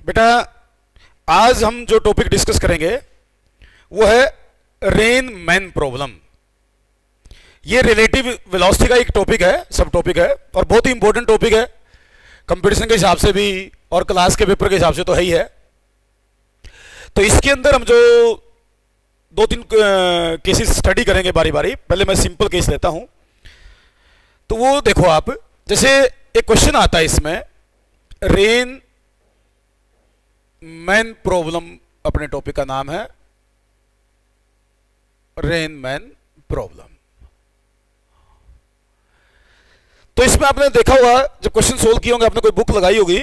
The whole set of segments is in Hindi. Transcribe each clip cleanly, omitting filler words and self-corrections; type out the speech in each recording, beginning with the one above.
बेटा आज हम जो टॉपिक डिस्कस करेंगे वो है रेन मैन प्रॉब्लम। ये रिलेटिव वेलोसिटी का एक टॉपिक है, सब टॉपिक है और बहुत ही इंपॉर्टेंट टॉपिक है कंपटीशन के हिसाब से भी और क्लास के पेपर के हिसाब से तो है ही है। तो इसके अंदर हम जो दो तीन केसेस स्टडी करेंगे बारी बारी। पहले मैं सिंपल केस लेता हूं। तो वो देखो आप, जैसे एक क्वेश्चन आता है इसमें रेन मैन प्रॉब्लम, अपने टॉपिक का नाम है रेन मैन प्रॉब्लम। तो इसमें आपने देखा होगा जब क्वेश्चन सोल्व किए होंगे, आपने कोई बुक लगाई होगी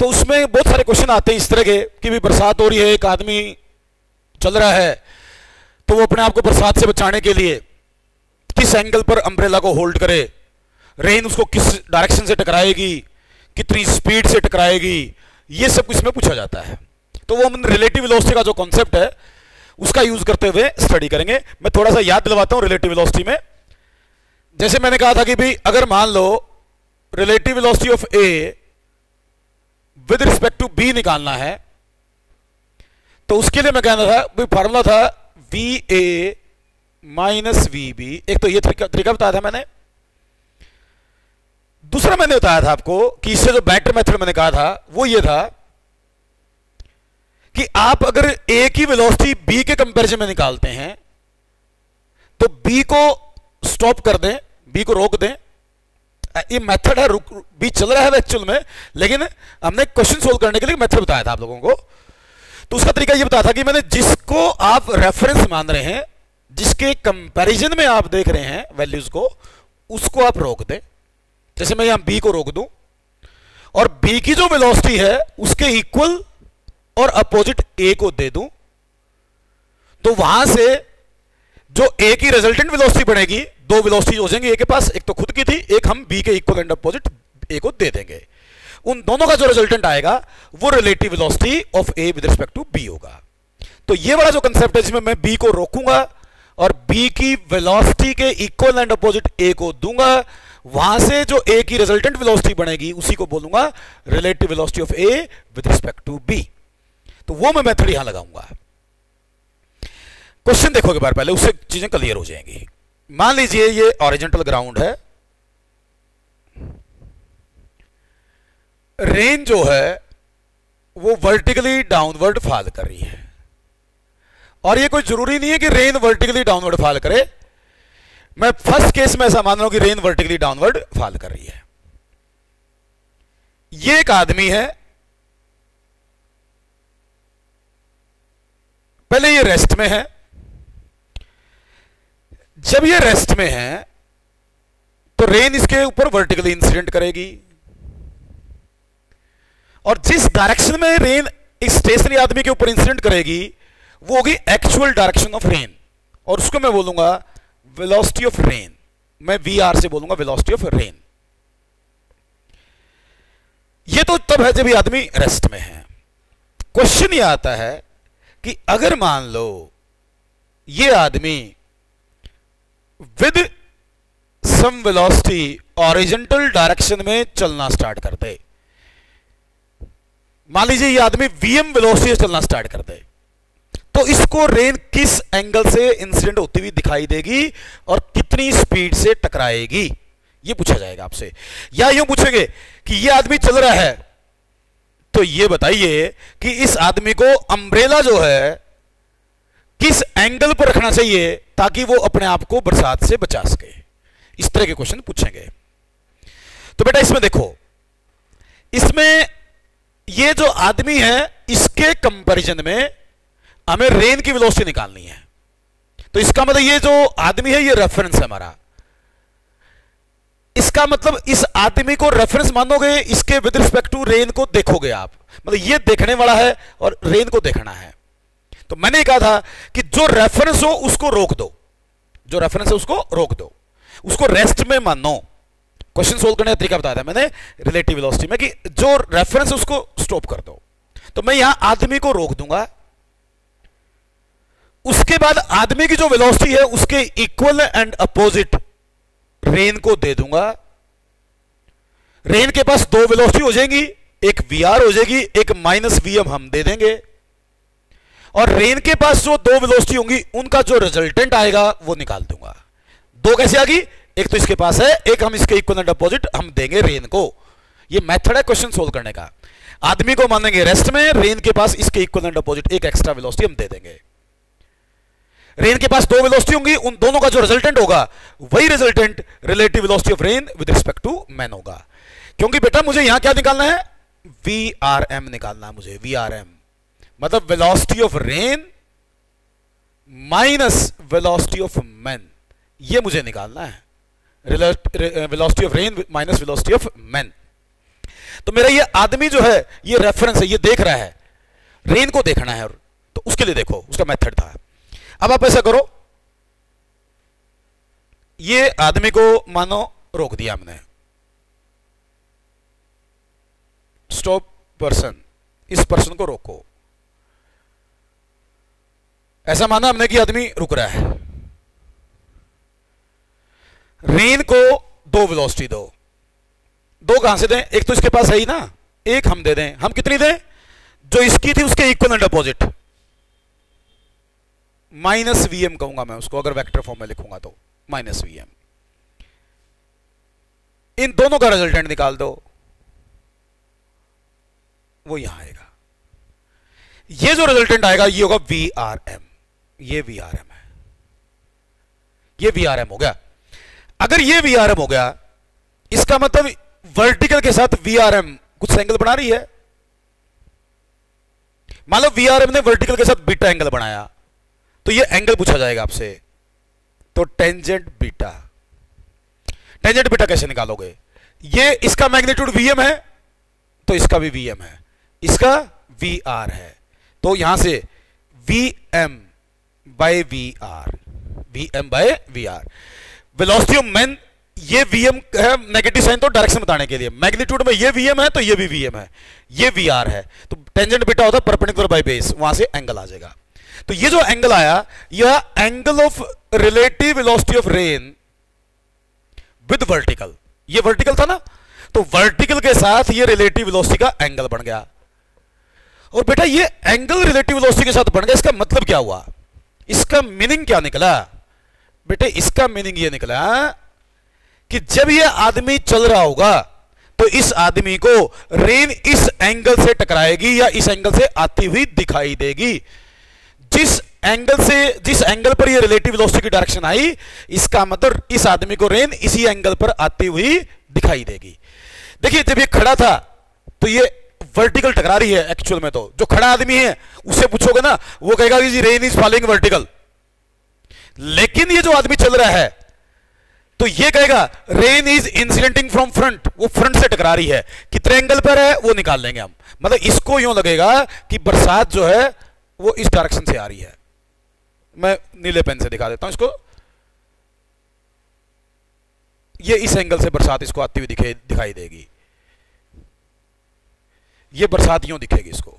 तो उसमें बहुत सारे क्वेश्चन आते हैं इस तरह के कि भी बरसात हो रही है, एक आदमी चल रहा है तो वो अपने आप को बरसात से बचाने के लिए किस एंगल पर अम्ब्रेला को होल्ड करे, रेन उसको किस डायरेक्शन से टकराएगी, कितनी स्पीड से टकराएगी, ये सब इसमें पूछा जाता है। तो वो हम रिलेटिव वेलोसिटी का जो कॉन्सेप्ट है उसका यूज करते हुए स्टडी करेंगे। मैं थोड़ा सा याद दिलवाता हूं रिलेटिव वेलोसिटी में। जैसे मैंने कहा था कि भाई अगर मान लो relative velocity of A with respect to B निकालना है तो उसके लिए मैं कहना था भाई फार्मूला था V A minus V B. एक तो ये तरीका बताया था मैंने। दूसरा मैंने बताया था आपको कि इससे जो बेटर मेथड मैंने कहा था वो ये था कि आप अगर ए की वेलोसिटी बी के कंपैरिजन में निकालते हैं तो बी को स्टॉप कर दें, बी को रोक दें। ये मेथड है, बी चल रहा है एक्चुअल में, लेकिन हमने क्वेश्चन सोल्व करने के लिए मेथड बताया था आप लोगों को। तो उसका तरीका ये बताया था कि मैंने जिसको आप रेफरेंस मान रहे हैं, जिसके कंपैरिजन में आप देख रहे हैं वैल्यूज को, उसको आप रोक दें। जैसे मैं यहां बी को रोक दूं और बी की जो वेलोसिटी है उसके इक्वल और अपोजिट ए को दे दूं, तो वहां से जो ए की रिजल्टेंट वेलोसिटी बनेगी, दो वेलोसिटी हो जाएंगी ए के पास, एक तो खुद की थी, एक हम बी के इक्वल एंड अपोजिट ए को दे देंगे। उन दोनों का जो रिजल्टेंट आएगा वो relative velocity of A with respect to B होगा। तो ये वाला जो कंसेप्ट है जिसमें मैं बी को रोकूंगा और बी की वेलोसिटी के इक्वल एंड अपोजिट ए को दूंगा, वहां से जो ए की रिजल्टेंट वेलोसिटी बनेगी उसी को बोलूंगा relative velocity of A with respect to B. तो वो मैं मेथड यहां लगाऊंगा। क्वेश्चन देखोगे बार पहले, उससे चीजें क्लियर हो जाएंगी। मान लीजिए ये हॉरिजॉन्टल ग्राउंड है, रेन जो है वो वर्टिकली डाउनवर्ड फॉल कर रही है। और ये कोई जरूरी नहीं है कि रेन वर्टिकली डाउनवर्ड फॉल करे। मैं फर्स्ट केस में ऐसा मान रहा हूं कि रेन वर्टिकली डाउनवर्ड फॉल कर रही है। ये एक आदमी है, पहले ये रेस्ट में है। जब ये रेस्ट में है तो रेन इसके ऊपर वर्टिकली इंसिडेंट करेगी और जिस डायरेक्शन में रेन इस स्टेशनरी आदमी के ऊपर इंसिडेंट करेगी वो होगी एक्चुअल डायरेक्शन ऑफ रेन, और उसको मैं बोलूंगा वेलोसिटी ऑफ रेन। मैं वी आर से बोलूंगा वेलोसिटी ऑफ रेन। ये तो तब है जब ये आदमी रेस्ट में है। क्वेश्चन ये आता है कि अगर मान लो ये आदमी with some velocity horizontal direction में चलना स्टार्ट कर दे, मान लीजिए ये आदमी वीएम वेलोसिटी से चलना स्टार्ट कर दे, तो इसको रेन किस एंगल से इंसिडेंट होती हुई दिखाई देगी और कितनी स्पीड से टकराएगी, ये पूछा जाएगा आपसे। या यूं पूछेंगे कि ये आदमी चल रहा है तो ये बताइए कि इस आदमी को अम्ब्रेला जो है किस एंगल पर रखना चाहिए ताकि वो अपने आप को बरसात से बचा सके। इस तरह के क्वेश्चन पूछेंगे। तो बेटा इसमें देखो, इसमें ये जो आदमी है इसके कंपैरिजन में हमें रेन की वेलोसिटी निकालनी है। तो इसका मतलब ये जो आदमी है ये रेफरेंस है हमारा। इसका मतलब इस आदमी को रेफरेंस मानोगे, इसके विद रिस्पेक्ट टू रेन को देखोगे आप, मतलब ये देखने वाला है और रेन को देखना है। तो मैंने कहा था कि जो रेफरेंस हो उसको रोक दो, जो रेफरेंस है उसको रोक दो, उसको रेस्ट में मानो। क्वेश्चन सोल्व करने का तरीका बताया था मैंने रिलेटिव वेलोसिटी में कि जो रेफरेंस है उसको स्टॉप कर दो। तो मैं यहां आदमी को रोक दूंगा, उसके बाद आदमी की जो वेलोसिटी है उसके इक्वल एंड अपोजिट रेन को दे दूंगा। रेन के पास दो वेलोसिटी हो जाएंगी, एक वी आर हो जाएगी, एक माइनस वी एम हम दे देंगे, और रेन के पास जो दो वेलोसिटी होंगी उनका जो रिजल्टेंट आएगा वो निकाल दूंगा। दो कैसे आ गई, एक तो इसके पास है, एक हम इसके इक्विवेलेंट अपोजिट हम देंगे रेन को। ये मेथड है क्वेश्चन सोल्व करने का। आदमी को मानेंगे रेस्ट में, रेन के पास इसके इक्विवेलेंट अपोजिट एक एक्स्ट्रा वेलोसिटी हम दे देंगे। रेन के पास दो वेलोसिटी होंगी, उन दोनों का जो रिजल्टेंट होगा वही resultant relative velocity of rain with respect to man होगा। क्योंकि बेटा मुझे यहां क्या निकालना है, वी आर एम निकालना है मुझे। वी आर एम मतलब velocity of rain minus velocity of man, ये मुझे निकालना है। Velocity of rain minus velocity of man. तो मेरा ये आदमी जो है, ये रेफरेंस है, ये देख रहा है, रेन को देखना है, और तो उसके लिए देखो उसका मेथड था। अब आप ऐसा करो, ये आदमी को मानो रोक दिया हमने, स्टॉप पर्सन, इस पर्सन को रोको। ऐसा माना हमने कि आदमी रुक रहा है। रेन को दो वेलोसिटी दो, दो कहां से दें, एक तो इसके पास है ही ना, एक हम दे दें। हम कितनी दें, जो इसकी थी उसके इक्विवेलेंट अपोजिट, माइनस वीएम कहूंगा मैं उसको, अगर वेक्टर फॉर्म में लिखूंगा तो माइनस वीएम। इन दोनों का रिजल्टेंट निकाल दो, वो यहां आएगा। ये जो रिजल्टेंट आएगा ये होगा वी आर एम, ये वी आर एम है, ये वी आर एम हो गया। अगर ये वी आर एम हो गया, इसका मतलब वर्टिकल के साथ वी आर एम कुछ एंगल बना रही है। मान लो वी आर एम ने वर्टिकल के साथ बीटा एंगल बनाया, तो ये एंगल पूछा जाएगा आपसे, तो टेंजेंट बीटा। टेंजेंट बीटा कैसे निकालोगे, ये इसका मैग्नीट्यूड वीएम है तो इसका भी वीएम है, इसका वी आर है, तो यहां से V M by V R, V M by V R. Velocity of man, ये वीएम है, नेगेटिव साइन तो डायरेक्शन बताने के लिए, मैग्नीट्यूड में ये वीएम है तो ये भी वीएम है, ये वी आर है, तो टेंजेंट बीटा होता है परपेंडिकुलर बाय बेस, वहां से एंगल आ जाएगा। तो ये जो एंगल आया, यह angle of relative velocity of rain with vertical, ये वर्टिकल था ना, तो वर्टिकल के साथ ये रिलेटिव वेलोसिटी का एंगल बन गया। और बेटा ये एंगल रिलेटिव वेलोसिटी के साथ बन गया, इसका मतलब क्या हुआ, इसका मीनिंग क्या निकला बेटे, इसका मीनिंग ये निकला कि जब ये आदमी चल रहा होगा तो इस आदमी को रेन इस एंगल से टकराएगी या इस एंगल से आती हुई दिखाई देगी। जिस एंगल पर ये रिलेटिव वेलोसिटी की डायरेक्शन आई, इसका मतलब इस आदमी को रेन इसी एंगल पर आती हुई दिखाई देगी। देखिए जब ये खड़ा था तो ये वर्टिकल टकरा रही है, एक्चुअल में तो जो खड़ा आदमी है उससे पूछोगे ना, वो कहेगा कि जी रेन इज फॉलोइंग वर्टिकल। लेकिन ये जो आदमी चल रहा है तो ये कहेगा रेन इज इंसिडेंटिंग फ्रॉम फ्रंट, वो फ्रंट से टकरा रही है। कितने एंगल पर है वो निकाल लेंगे हम, मतलब इसको यूं लगेगा कि बरसात जो है वो इस डायरेक्शन से आ रही है। मैं नीले पेन से दिखा देता हूं इसको, ये इस एंगल से बरसात इसको आती हुई दिखाई देगी, ये बरसात यूं दिखेगी इसको।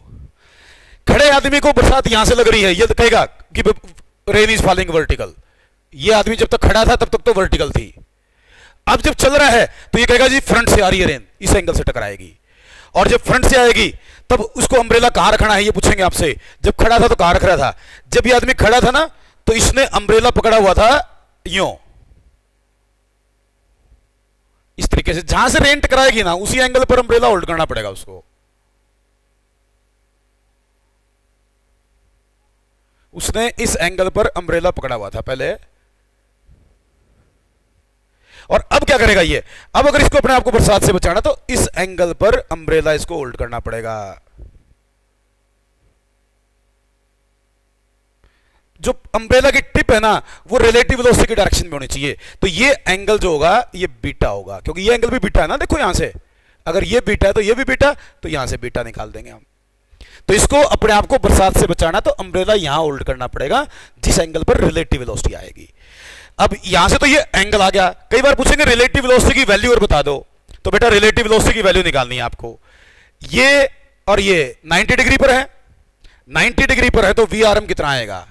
खड़े आदमी को बरसात यहां से लग रही है, ये कहेगा कि रेन इज फॉलोइंग वर्टिकल। ये आदमी जब तक खड़ा था तब तक तो वर्टिकल थी, अब जब चल रहा है तो ये कहेगा जी फ्रंट से आ रही है रेन, इस एंगल से टकराएगी। और जब फ्रंट से आएगी तब उसको अम्ब्रेला कहां रखना है ये पूछेंगे आपसे। जब खड़ा था तो कहां रख रहा था, जब ये आदमी खड़ा था ना तो इसने अम्ब्रेला पकड़ा हुआ था यूं, इस तरीके से। जहां से रेन टकराएगी ना उसी एंगल पर अम्ब्रेला होल्ड करना पड़ेगा उसको। उसने इस एंगल पर अम्ब्रेला पकड़ा हुआ था पहले, और अब क्या करेगा ये, अब अगर इसको अपने आप को बरसात से बचाना तो इस एंगल पर अम्ब्रेला इसको होल्ड करना पड़ेगा। जो अम्ब्रेला की टिप है ना वो रिलेटिव वेलोसिटी की डायरेक्शन में होनी चाहिए, तो ये एंगल जो होगा ये बीटा होगा, क्योंकि ये एंगल भी बीटा है ना। देखो यहां से अगर ये बीटा है तो ये भी बीटा, तो यहां से बीटा निकाल देंगे हम। तो इसको अपने आप को बरसात से बचाना तो अम्ब्रेला यहां होल्ड करना पड़ेगा जिस एंगल पर रिलेटिव वेलोसिटी आएगी। अब यहां से तो ये एंगल आ गया। कई बार पूछेंगे रिलेटिव वेलोसिटी की वैल्यू और बता दो, तो बेटा रिलेटिव वेलोसिटी की वैल्यू निकालनी है आपको। ये और ये 90 डिग्री पर है, 90 डिग्री पर है तो वी आर एम कितना आएगा,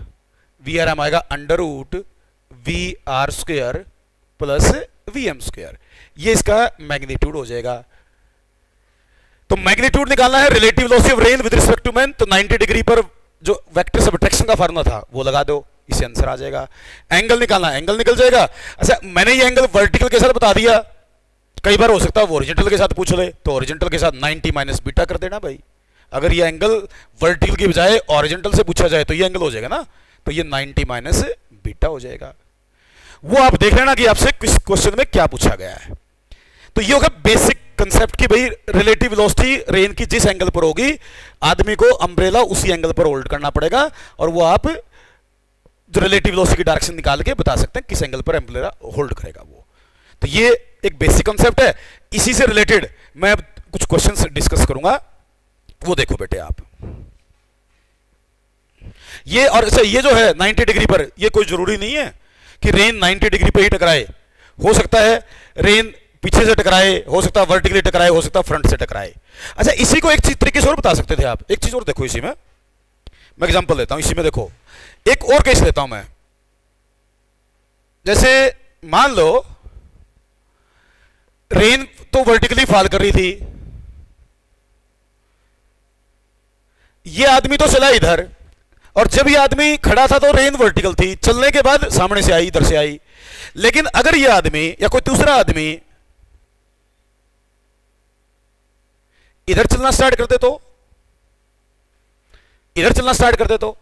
वी आर एम आएगा under root V R square plus V M square, ये इसका मैग्नीट्यूड हो जाएगा। तो मैग्नीट्यूड निकालना है relative velocity of rain with respect to man, तो 90 डिग्री पर जो वेक्टर सब्ट्रैक्शन का फार्मूला था वो लगा दो, इससे आंसर आ जाएगा। एंगल निकालना, एंगल निकल जाएगा। अच्छा मैंने ये एंगल वर्टिकल के साथ बता दिया, कई बार हो सकता है वो ओरिजेंटल के साथ पूछ ले, तो ओरिजेंटल के साथ 90 माइनस बीटा कर देना भाई। अगर ये एंगल वर्टिकल की बजाय ओरिजेंटल से पूछा जाए तो ये एंगल हो जाएगा ना, तो ये 90 माइनस बीटा हो जाएगा। वो आप देख लेना कि आपसे किस क्वेश्चन में क्या पूछा गया है। तो ये होगा बेसिक कंसेप्ट कि भाई रिलेटिव वेलोसिटी रेन की जिस एंगल पर होगी आदमी को अम्ब्रेला उसी एंगल पर होल्ड करना पड़ेगा, और वो आप जो रिलेटिव वेलोसिटी की डायरेक्शन निकाल के बता सकते हैं किस एंगल पर अम्ब्रेला होल्ड करेगा वो। तो ये एक बेसिक कंसेप्ट है। इसी से रिलेटेड मैं अब कुछ क्वेश्चंस डिस्कस करूंगा, वो देखो बेटे आप। ये और अच्छा ये जो है 90 डिग्री पर, ये कोई जरूरी नहीं है कि रेन 90 डिग्री पर ही टकराए। हो सकता है रेन पीछे से टकराए, हो सकता है वर्टिकली टकराए, हो सकता है फ्रंट से टकराए। अच्छा इसी को एक चीज तरीके से और बता सकते थे आप। एक चीज और देखो इसी में, मैं एग्जांपल देता हूं। इसी में देखो एक और केस लेता हूं मैं। जैसे मान लो रेन तो वर्टिकली फॉल कर रही थी, ये आदमी तो चला इधर, और जब ये आदमी खड़ा था तो रेन वर्टिकल थी, चलने के बाद सामने से आई, इधर से आई। लेकिन अगर ये आदमी या कोई दूसरा आदमी इधर चलना स्टार्ट करते तो, इधर चलना स्टार्ट करते तो,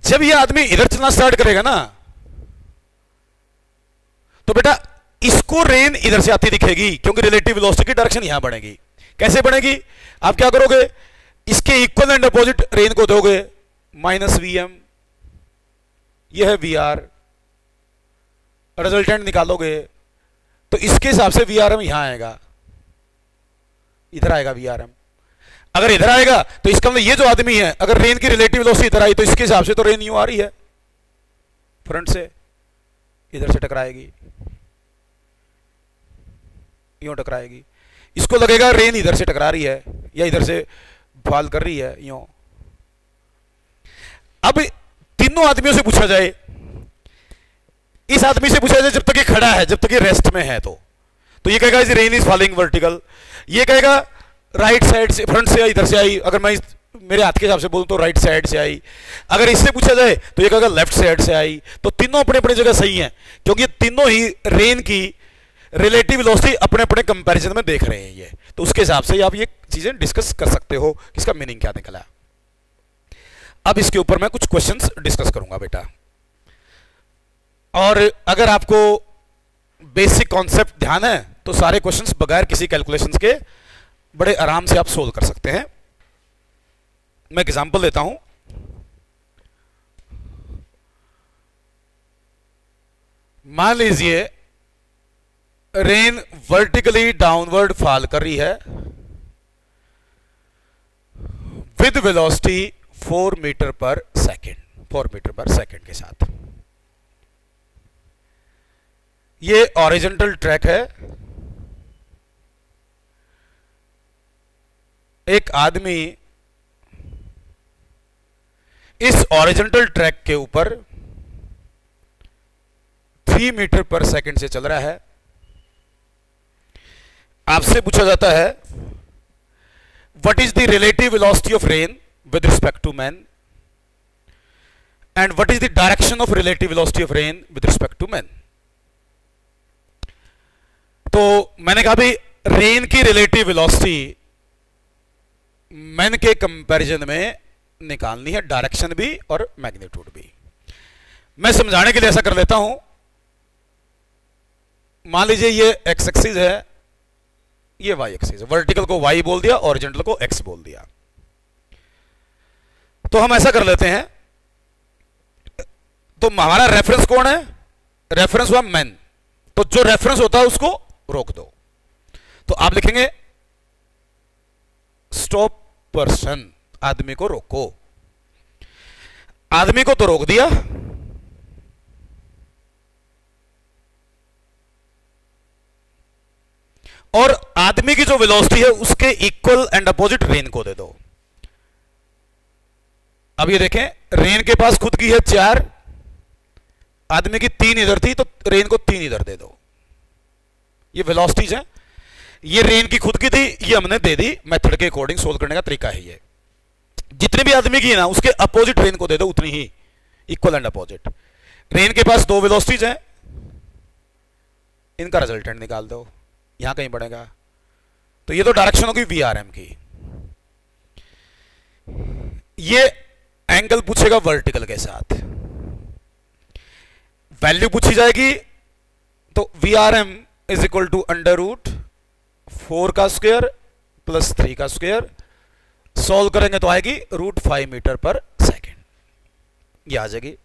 जब ये आदमी इधर चलना स्टार्ट करेगा ना, तो बेटा इसको रेन इधर से आती दिखेगी, क्योंकि रिलेटिव वेलोसिटी की डायरेक्शन यहां बढ़ेगी। कैसे बढ़ेगी? आप क्या करोगे, इसके इक्वल एंड अपोजिट रेन को दोगे माइनस वीएम, यह है वीआर, रिजल्टेंट निकालोगे तो इसके हिसाब से वीआरएम यहां आएगा, इधर आएगा वीआरएम। अगर इधर आएगा तो इसका मतलब ये जो आदमी है, अगर रेन की रिलेटिव वेलोसिटी इधर आई तो इसके हिसाब से तो रेन यूं आ रही है, फ्रंट से इधर से टकराएगी, यूं टकराएगी। इसको लगेगा रेन इधर से टकरा रही है या इधर से फॉल कर रही है, यूं। अब तीनों आदमियों से पूछा जाए, इस आदमी से पूछा जाए जब तक ये खड़ा है, जब तक ये रेस्ट में है, तो ये कहेगा रेन इज फॉलिंग वर्टिकल, ये कहेगा राइट साइड से, फ्रंट से आई, इधर से आई। अगर मैं मेरे हाथ के हिसाब से बोलूं तो राइट साइड से आई। अगर इससे पूछा जाए तो ये कहेगा लेफ्ट साइड से आई। तो तीनों अपने अपने जगह सही हैं, क्योंकि तीनों ही रेन की रिलेटिव वेलोसिटी अपने अपने कंपैरिजन में देख रहे हैं ये। तो उसके हिसाब से आप ये चीजें डिस्कस कर सकते हो, इसका मीनिंग क्या निकला। अब इसके ऊपर मैं कुछ क्वेश्चंस डिस्कस करूंगा बेटा, और अगर आपको बेसिक कॉन्सेप्ट ध्यान है तो सारे क्वेश्चंस बगैर किसी कैलकुलेशंस के बड़े आराम से आप सोल्व कर सकते हैं। मैं एग्जांपल देता हूं। मान लीजिए रेन वर्टिकली डाउनवर्ड फॉल कर रही है with velocity 4 metre per second, 4 metre per second के साथ। ये हॉरिजॉन्टल ट्रैक है, एक आदमी इस हॉरिजॉन्टल ट्रैक के ऊपर 3 मीटर पर सेकेंड से चल रहा है। आपसे पूछा जाता है what is the relative velocity of rain with respect to man and what is the direction of relative velocity of rain with respect to man. तो मैंने कहा भाई रेन की रिलेटिव वेलोसिटी मैन के कंपैरिजन में निकालनी है, डायरेक्शन भी और मैग्नीट्यूड भी। मैं समझाने के लिए ऐसा कर लेता हूं। मान लीजिए ये एक्स एक्सिस है, ये वाई एक्सिस है। वर्टिकल को वाई बोल दिया, हॉरिजॉन्टल को एक्स बोल दिया। तो हम ऐसा कर लेते हैं, तो हमारा रेफरेंस कौन है? रेफरेंस हुआ मैन। तो जो रेफरेंस होता है उसको रोक दो। तो आप लिखेंगे स्टॉप पर्सन, आदमी को रोको। आदमी को तो रोक दिया, और आदमी की जो वेलोसिटी है उसके इक्वल एंड अपोजिट रेन को दे दो। अब ये देखें, रेन के पास खुद की है 4, आदमी की 3 इधर थी, तो रेन को 3 इधर दे दो। ये वेलोसिटीज है। ये रेन की खुद की थी, ये हमने दे दी, मेथड के अकॉर्डिंग सोल्व करने का तरीका है ये। जितने भी आदमी की है ना उसके अपोजिट रेन को दे दो, उतनी ही इक्वल एंड अपोजिट। रेन के पास 2 वेलोसिटीज हैं, इनका रिजल्टेंट निकाल दो, यहां कहीं बढ़ेगा। तो ये तो डायरेक्शन होगी वीआरएम की। ये एंगल पूछेगा वर्टिकल के साथ, वैल्यू पूछी जाएगी, तो वीआरएम इज इक्वल टू √4 का स्क्वायर प्लस 3 का स्क्वायर। सॉल्व करेंगे तो आएगी √5 मीटर पर सेकेंड, ये आ जाएगी।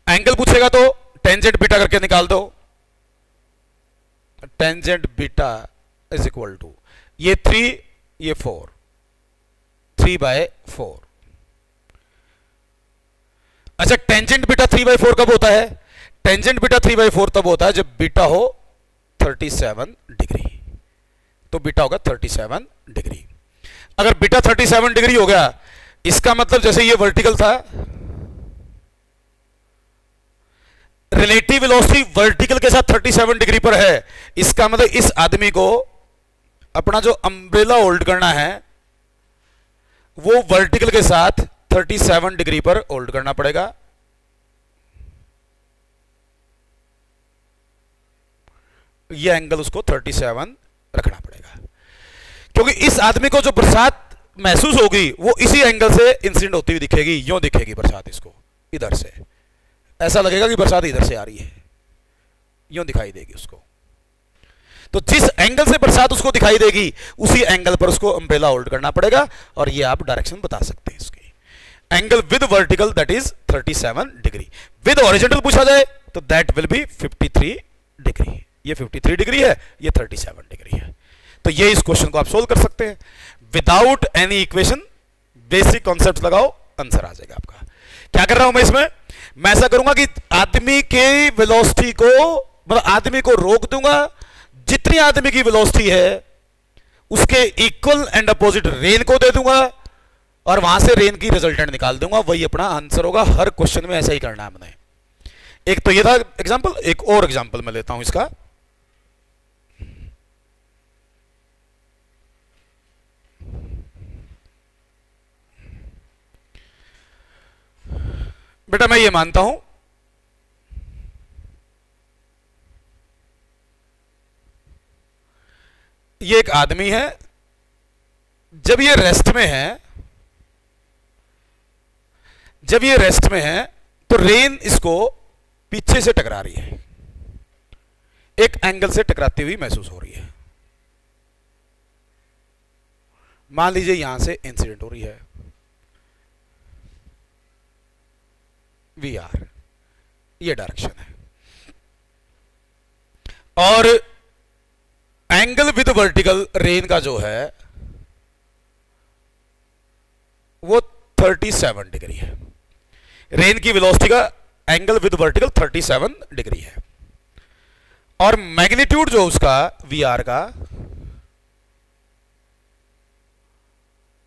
एंगल पूछेगा तो टेंजेंट बीटा करके निकाल दो, tangent beta is equal to ये 3 ये 4, 3/4। अच्छा, टेंजेंट बीटा 3/4 कब होता है? टेंजेंट बीटा 3/4 तब होता है जब बीटा हो 37 डिग्री, तो बीटा होगा 37 डिग्री। अगर बीटा 37 डिग्री हो गया, इसका मतलब जैसे ये वर्टिकल था, रिलेटिव वेलोसिटी वर्टिकल के साथ 37 डिग्री पर है, इसका मतलब इस आदमी को अपना जो अम्ब्रेला होल्ड करना है वो वर्टिकल के साथ 37 डिग्री पर होल्ड करना पड़ेगा। ये एंगल उसको 37 रखना पड़ेगा, क्योंकि इस आदमी को जो बरसात महसूस होगी वो इसी एंगल से इंसिडेंट होती हुई दिखेगी। यूं दिखेगी बरसात इसको, इधर से ऐसा लगेगा कि बरसात इधर से आ रही है, यूं दिखाई देगी उसको। तो जिस एंगल से बरसात उसको दिखाई देगी उसी एंगल पर उसको अम्ब्रेला होल्ड करना पड़ेगा, और ये आप डायरेक्शन बता सकते हैं इसकी। Angle with vertical that is 37 degree, with horizontal पूछा जाए तो दैट विल बी 53 डिग्री। ये 53 डिग्री है, ये 37 डिग्री है। तो ये इस क्वेश्चन को आप सोल्व कर सकते हैं without any equation. Basic concept लगाओ, आंसर आ जाएगा आपका। क्या कर रहा हूं मैं इसमें? मैं ऐसा करूंगा कि आदमी के वेलोसिटी को, मतलब आदमी को रोक दूंगा, जितनी आदमी की वेलोसिटी है उसके इक्वल एंड अपोजिट रेन को दे दूंगा, और वहां से रेन की रिजल्टेंट निकाल दूंगा। वही अपना आंसर होगा। हर क्वेश्चन में ऐसा ही करना है हमने। एक तो ये था एग्जांपल, एक और एग्जांपल मैं लेता हूं इसका। बेटा मैं ये मानता हूं ये एक आदमी है, जब ये रेस्ट में है, जब ये रेस्ट में है तो रेन इसको पीछे से टकरा रही है, एक एंगल से टकराती हुई महसूस हो रही है। मान लीजिए यहां से इंसिडेंट हो रही है VR, ये डायरेक्शन है, और एंगल विद वर्टिकल रेन का जो है वो 37 डिग्री है। रेन की वेलोसिटी का एंगल विद वर्टिकल 37 डिग्री है, और मैग्नीट्यूड जो उसका VR का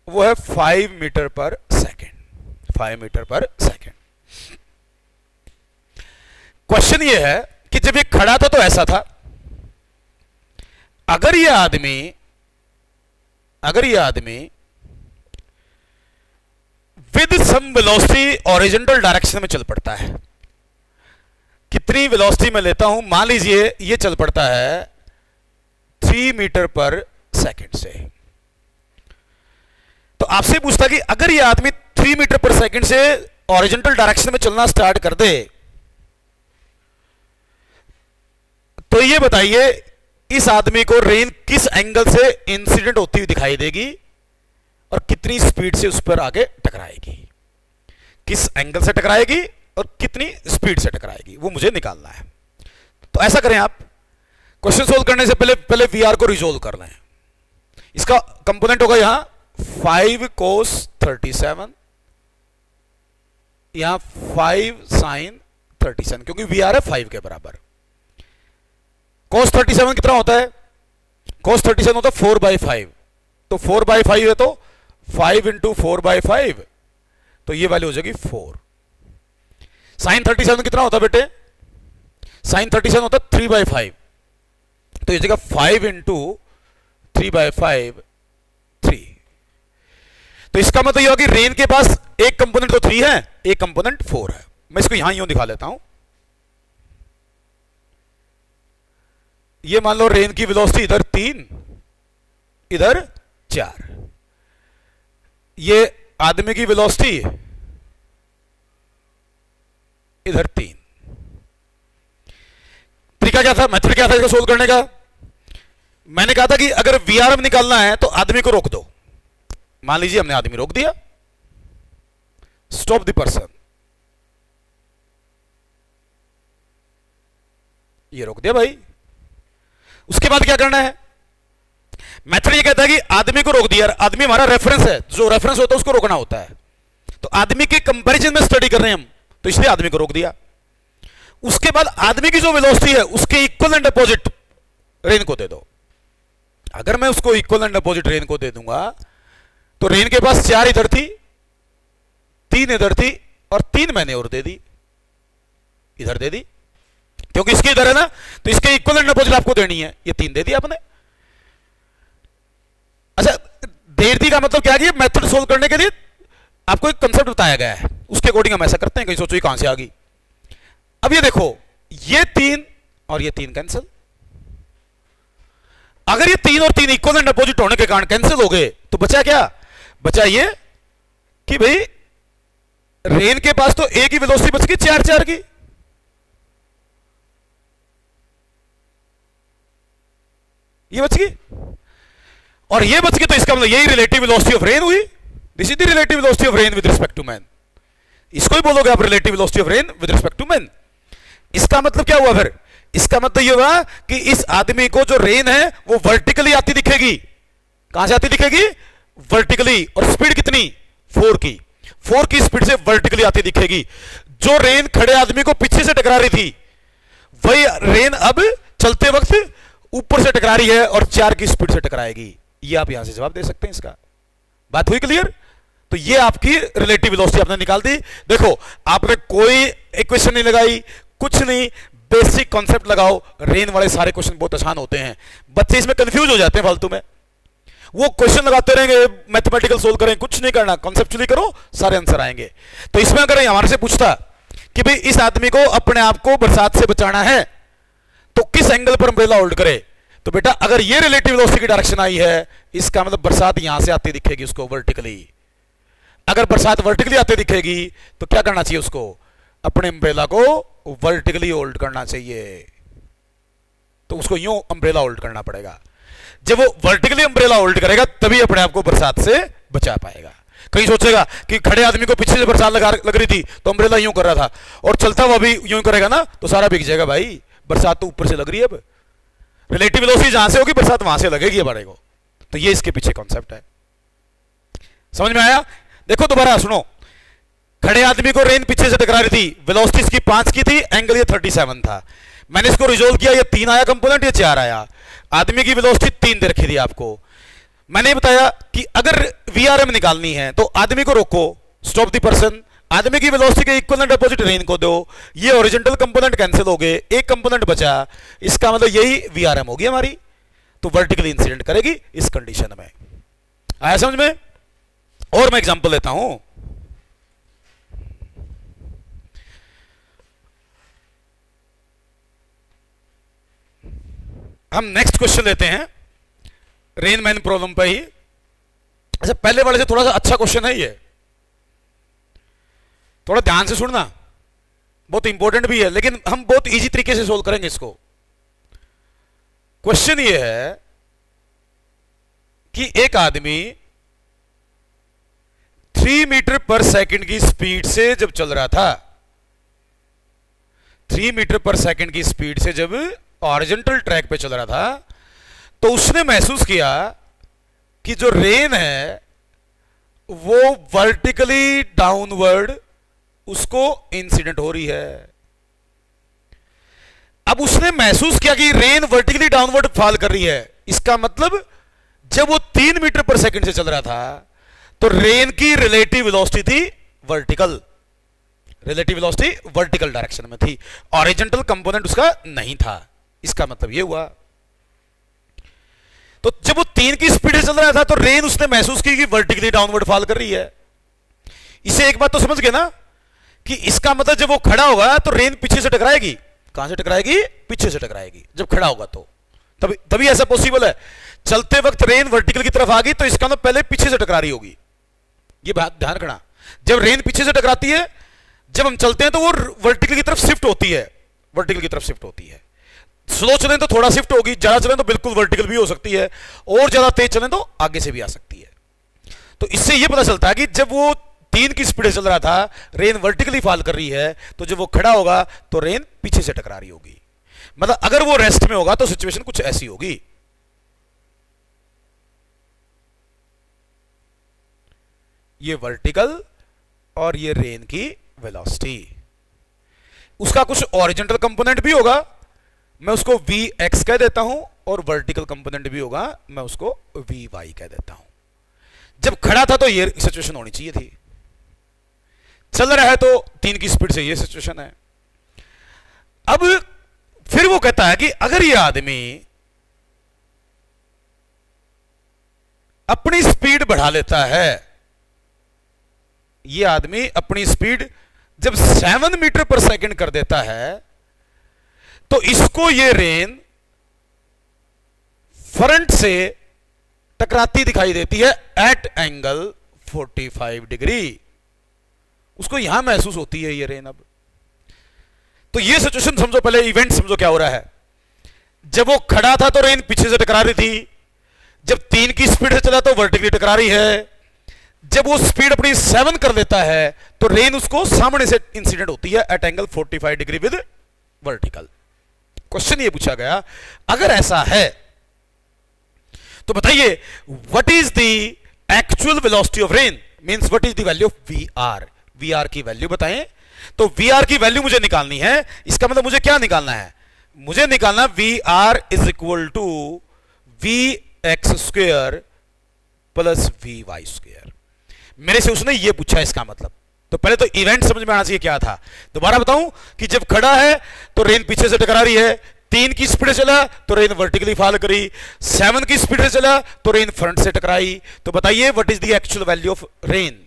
वो है 5 metre per second, 5 metre per second. Question ये है कि जब ये खड़ा था तो ऐसा था, अगर ये आदमी with some velocity horizontal direction में चल पड़ता है, कितनी वेलोसिटी में लेता हूं, मान लीजिए ये चल पड़ता है 3 मीटर पर सेकेंड से, तो आपसे पूछता कि अगर ये आदमी 3 मीटर पर सेकेंड से हॉरिजॉन्टल डायरेक्शन में चलना स्टार्ट कर दे, तो ये बताइए इस आदमी को रेन किस एंगल से इंसिडेंट होती हुई दिखाई देगी और कितनी स्पीड से उस पर आगे टकराएगी, किस एंगल से टकराएगी और कितनी स्पीड से टकराएगी, वो मुझे निकालना है। तो ऐसा करें, आप क्वेश्चन सोल्व करने से पहले VR को रिजोल्व कर लें। इसका कंपोनेंट होगा यहां 5 cos 37, यहां 5 sin 37, क्योंकि VR है 5 के बराबर। cos 37 कितना होता है? cos 37 होता है 4/5, तो 4/5 है तो 5 × 4/5, तो ये वैल्यू हो जाएगी 4। sin 37 कितना होता है बेटे? sin 37 होता है 3/5, तो ये जगह 5 इंटू 3/5 3। तो इसका मतलब यह कि रेन के पास एक कंपोनेंट तो 3 है, एक कंपोनेंट 4 है। मैं इसको यहां यूं दिखा लेता हूं। ये मान लो रेन की वेलोसिटी इधर 3 इधर 4, ये आदमी की वेलोसिटी इधर 3। तरीका क्या था, मेथड क्या था इसको सोल्व करने का? मैंने कहा था कि अगर वीआरएम निकालना है तो आदमी को रोक दो। मान लीजिए हमने आदमी रोक दिया, स्टॉप द पर्सन, ये रोक दिया भाई। उसके बाद क्या करना है? मेथड ये कहता है कि आदमी को रोक दिया, आदमी हमारा रेफरेंस है, जो रेफरेंस होता है उसको रोकना होता है। तो आदमी के कंपैरिजन में स्टडी कर रहे हैं हम, तो इसलिए आदमी को रोक दिया। उसके बाद आदमी की जो वेलोसिटी है उसके इक्वल एंड अपोजिट रेन को दे दो। अगर मैं उसको इक्वल एंड अपोजिट रेन को दे दूंगा तो रेन के पास 4 इधर थी, 3 इधर थी और 3 मैंने और दे दी, इधर दे दी, क्योंकि इसके इधर है ना, तो इसके इक्वल एंड अपोजिट आपको देनी है। ये 3 दे दी आपने। अच्छा, देर दी का मतलब क्या है? मेथड सोल्व करने के लिए आपको एक कंसेप्ट बताया गया है, उसके अकॉर्डिंग हम ऐसा करते हैं। कहीं सोचो ये कहां से आ गई। अब ये देखो, ये 3 और ये 3 कैंसिल। अगर ये 3 और 3 इक्वल एंड अपोजिट होने के कारण कैंसिल हो गए तो बचा क्या? बचा ये कि भाई रेन के पास तो एक ही वेलोसिटी बच गई 4 की। ये बच गई और ये बच गई, तो इसका मतलब यही रिलेटिव वेलोसिटी ऑफ रेन हुई। This is the relative velocity of rain with respect to man. इसको ही बोलोगे आप relative velocity of rain with respect to man. इसका मतलब क्या हुआ फिर? इसका मतलब ये हुआ कि इस आदमी को जो रेन है वो वर्टिकली आती दिखेगी। कहां से आती दिखेगी? वर्टिकली। और स्पीड कितनी? 4 की। 4 की स्पीड से वर्टिकली आती दिखेगी। जो रेन खड़े आदमी को पीछे से टकरा रही थी, वही रेन अब चलते वक्त ऊपर से टकरा रही है और 4 की स्पीड से टकराएगी। ये आप यहां से जवाब दे सकते हैं इसका। बात हुई क्लियर? तो ये आपकी रिलेटिव वेलोसिटी आपने निकाल दी। देखो, आपने कोई इक्वेशन नहीं लगाई, कुछ नहीं, बेसिक कॉन्सेप्ट लगाओ। रेन वाले सारे क्वेश्चन बहुत आसान होते हैं, बच्चे इसमें कंफ्यूज हो जाते हैं फालतू में। वो क्वेश्चन लगाते रहेंगे, मैथमेटिकल सोल्व करें, कुछ नहीं करना, कॉन्सेप्चुअली करो, सारे आंसर आएंगे। तो इसमें अगर हमारे से पूछता कि भाई इस आदमी को अपने आप को बरसात से बचाना है तो किस एंगल पर अम्ब्रेला होल्ड करे, तो बेटा अगर ये रिलेटिव वेलोसिटी की डायरेक्शन आई है, इसका मतलब बरसात यहां से आती दिखेगी उसको वर्टिकली। अगर बरसात वर्टिकली आते दिखेगी तो क्या करना चाहिए उसको? अपने अम्ब्रेला को वर्टिकली होल्ड करना चाहिए। तो उसको यूं अम्ब्रेला होल्ड करना पड़ेगा। जब वो वर्टिकली अम्ब्रेला होल्ड करेगा तभी अपने आप को बरसात से बचा पाएगा। कहीं सोचेगा कि खड़े आदमी को पीछे से बरसात लग रही थी तो अम्ब्रेला यूं कर रहा था और चलता हुआ भी यूं करेगा ना तो सारा बिक जाएगा भाई। बरसात तो ऊपर से लग रही है, अब रिलेटिव वेलोसिटी जहां से होगी बरसात वहां से लगेगी हमारे को। तो ये इसके पीछे कॉन्सेप्ट है। समझ में आया? देखो दोबारा सुनो। खड़े आदमी को रेन पीछे से टकरा रही थी, वेलोसिटी इसकी 5 की थी, एंगल ये 37 था। मैंने इसको रिजोल्व किया, ये 3 आया कंपोनेंट, ये 4 आया। आदमी की वेलोसिटी 3 दे रखी थी आपको। मैंने बताया कि अगर वीआरएम निकालनी है तो आदमी को रोको, स्टॉप द पर्सन, आदमी की वेलोसिटी के इक्वल एंड अपोजिट रेन को दो। ये हॉरिजॉन्टल कंपोनेंट कैंसिल हो गए, एक कंपोनेंट बचा, इसका मतलब यही वीआरएम होगी हमारी। तो वर्टिकली इंसिडेंट करेगी इस कंडीशन में। आया समझ में? और मैं एग्जांपल लेता हूं। हम नेक्स्ट क्वेश्चन लेते हैं रेन मैन प्रॉब्लम पे ही। अच्छा, पहले वाले से थोड़ा सा अच्छा क्वेश्चन है ये, थोड़ा ध्यान से सुनना, बहुत इंपॉर्टेंट भी है, लेकिन हम बहुत इजी तरीके से सोल्व करेंगे इसको। क्वेश्चन ये है कि एक आदमी 3 मीटर पर सेकंड की स्पीड से जब चल रहा था, 3 मीटर पर सेकंड की स्पीड से जब हॉरिजॉन्टल ट्रैक पे चल रहा था, तो उसने महसूस किया कि जो रेन है वो वर्टिकली डाउनवर्ड उसको इंसिडेंट हो रही है। अब उसने महसूस किया कि रेन वर्टिकली डाउनवर्ड फॉल कर रही है। इसका मतलब जब वो 3 मीटर पर सेकंड से चल रहा था तो रेन की रिलेटिव वेलोसिटी थी vertical, relative velocity vertical direction में थी, हॉरिजॉन्टल कंपोनेंट उसका नहीं था। इसका मतलब ये हुआ। तो जब वो 3 की स्पीड से चल रहा था तो रेन उसने महसूस की कि वर्टिकली डाउनवर्ड फॉल कर रही है। इसे एक बात तो समझ गए ना कि इसका मतलब जब वो खड़ा होगा तो रेन पीछे से टकराएगी। कहां से टकराएगी? पीछे से टकराएगी जब खड़ा होगा। तो तभी ऐसा पॉसिबल है। चलते वक्त रेन वर्टिकल की तरफ आ गई तो इसका मतलब पहले पीछे से टकरा रही होगी। ये बात ध्यान रखना, जब रेन पीछे से टकराती है, जब हम चलते हैं तो वो वर्टिकल की तरफ शिफ्ट होती है, वर्टिकल की तरफ शिफ्ट होती है। स्लो चलें तो थोड़ा शिफ्ट होगी, ज्यादा चलें तो बिल्कुल वर्टिकल भी हो सकती है, और ज्यादा तेज चलें तो आगे से भी आ सकती है। तो इससे यह पता चलता है कि जब वो 3 की स्पीड से चल रहा था, रेन वर्टिकली फॉल कर रही है, तो जब वो खड़ा होगा तो रेन पीछे से टकरा रही होगी। मतलब अगर वो रेस्ट में होगा तो सिचुएशन कुछ ऐसी होगी। ये वर्टिकल और ये रेन की वेलोसिटी, उसका कुछ हॉरिजॉन्टल कंपोनेंट भी होगा, मैं उसको Vx कह देता हूं, और वर्टिकल कंपोनेंट भी होगा, मैं उसको Vy कह देता हूं। जब खड़ा था तो ये सिचुएशन होनी चाहिए थी, चल रहा है तो 3 की स्पीड से ये सिचुएशन है। अब फिर वो कहता है कि अगर ये आदमी अपनी स्पीड बढ़ा लेता है, ये आदमी अपनी स्पीड जब 7 मीटर पर सेकंड कर देता है, तो इसको ये रेन फ्रंट से टकराती दिखाई देती है एट एंगल 45 डिग्री। उसको यहां महसूस होती है ये रेन। अब तो ये सिचुएशन समझो, पहले इवेंट समझो क्या हो रहा है। जब वो खड़ा था तो रेन पीछे से टकरा रही थी, जब 3 की स्पीड से चला तो वर्टिकली टकरा रही है, जब वो स्पीड अपनी 7 कर लेता है तो रेन उसको सामने से इंसिडेंट होती है at angle 45 degree with vertical. Question ये पूछा गया, अगर ऐसा है तो बताइए what is the actual velocity of rain, means what is the value of VR. VR की वैल्यू बताएं। तो वीआर की वैल्यू मुझे निकालनी है। इसका मतलब मुझे क्या निकालना है? मुझे निकालना VR is equal to V X square plus V Y square. मेरे से उसने ये पूछा, इसका मतलब तो पहले तो इवेंट समझ में आना चाहिए क्या था। दोबारा बताऊं कि जब खड़ा है तो रेन पीछे से टकरा रही है, 3 की स्पीड से चला तो रेन वर्टिकली फॉल करी, 7 की स्पीड से चला तो रेन फ्रंट से टकराई। तो बताइए what is the actual value of rain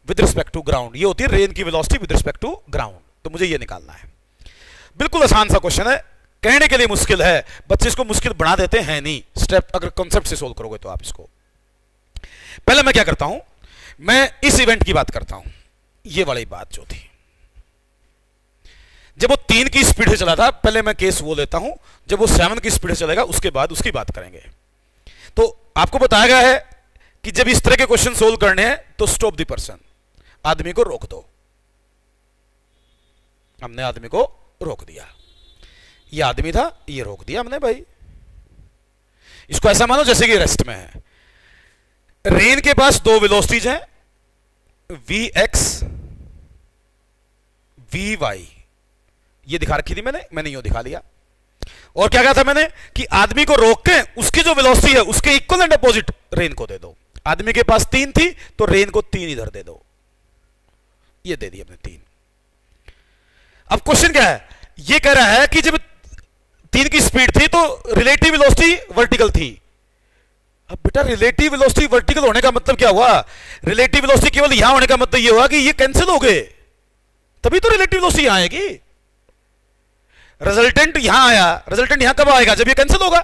with respect to ground. ये होती है रेन की velocity with respect to ground. तो मुझे ये निकालना है। बिल्कुल आसान सा क्वेश्चन है, कहने के लिए मुश्किल है, बच्चे इसको मुश्किल बना देते हैं नहीं। स्टेप अगर कॉन्सेप्ट से सोल्व करोगे तो आप इसको। पहले मैं क्या करता हूं, मैं इस इवेंट की बात करता हूं। ये वाली बात जो थी, जब वो 3 की स्पीड से चला था, पहले मैं केस वो लेता हूं, जब वो 7 की स्पीड से चलेगा उसके बाद उसकी बात करेंगे। तो आपको बताया गया है कि जब इस तरह के क्वेश्चन सोल्व करने हैं तो स्टॉप द पर्सन, आदमी को रोक दो। हमने आदमी को रोक दिया, ये आदमी था, ये रोक दिया हमने भाई। इसको ऐसा मानो जैसे कि रेस्ट में है। रेन के पास 2 वेलोसिटीज हैं, Vx Vy, ये दिखा रखी थी मैंने यो दिखा लिया। और क्या कहा था मैंने कि आदमी को रोक के उसकी जो वेलोसिटी है उसके इक्वल एंड अपोजिट रेन को दे दो। आदमी के पास 3 थी तो रेन को 3 इधर दे दो, ये दे दी हमने 3। अब क्वेश्चन क्या है, ये कह रहा है कि जब 3 की स्पीड थी तो रिलेटिव वेलोसिटी वर्टिकल थी। अब बेटा रिलेटिव वेलोसिटी वर्टिकल होने का मतलब क्या हुआ? रिलेटिव वेलोसिटी केवल यहां होने का मतलब ये हुआ कि ये कैंसिल हो गए, तभी तो रिलेटिव वेलोसिटी यहां आएगी। रिजल्टेंट यहां आया, रिजल्टेंट यहां कब आएगा? जब ये कैंसिल होगा।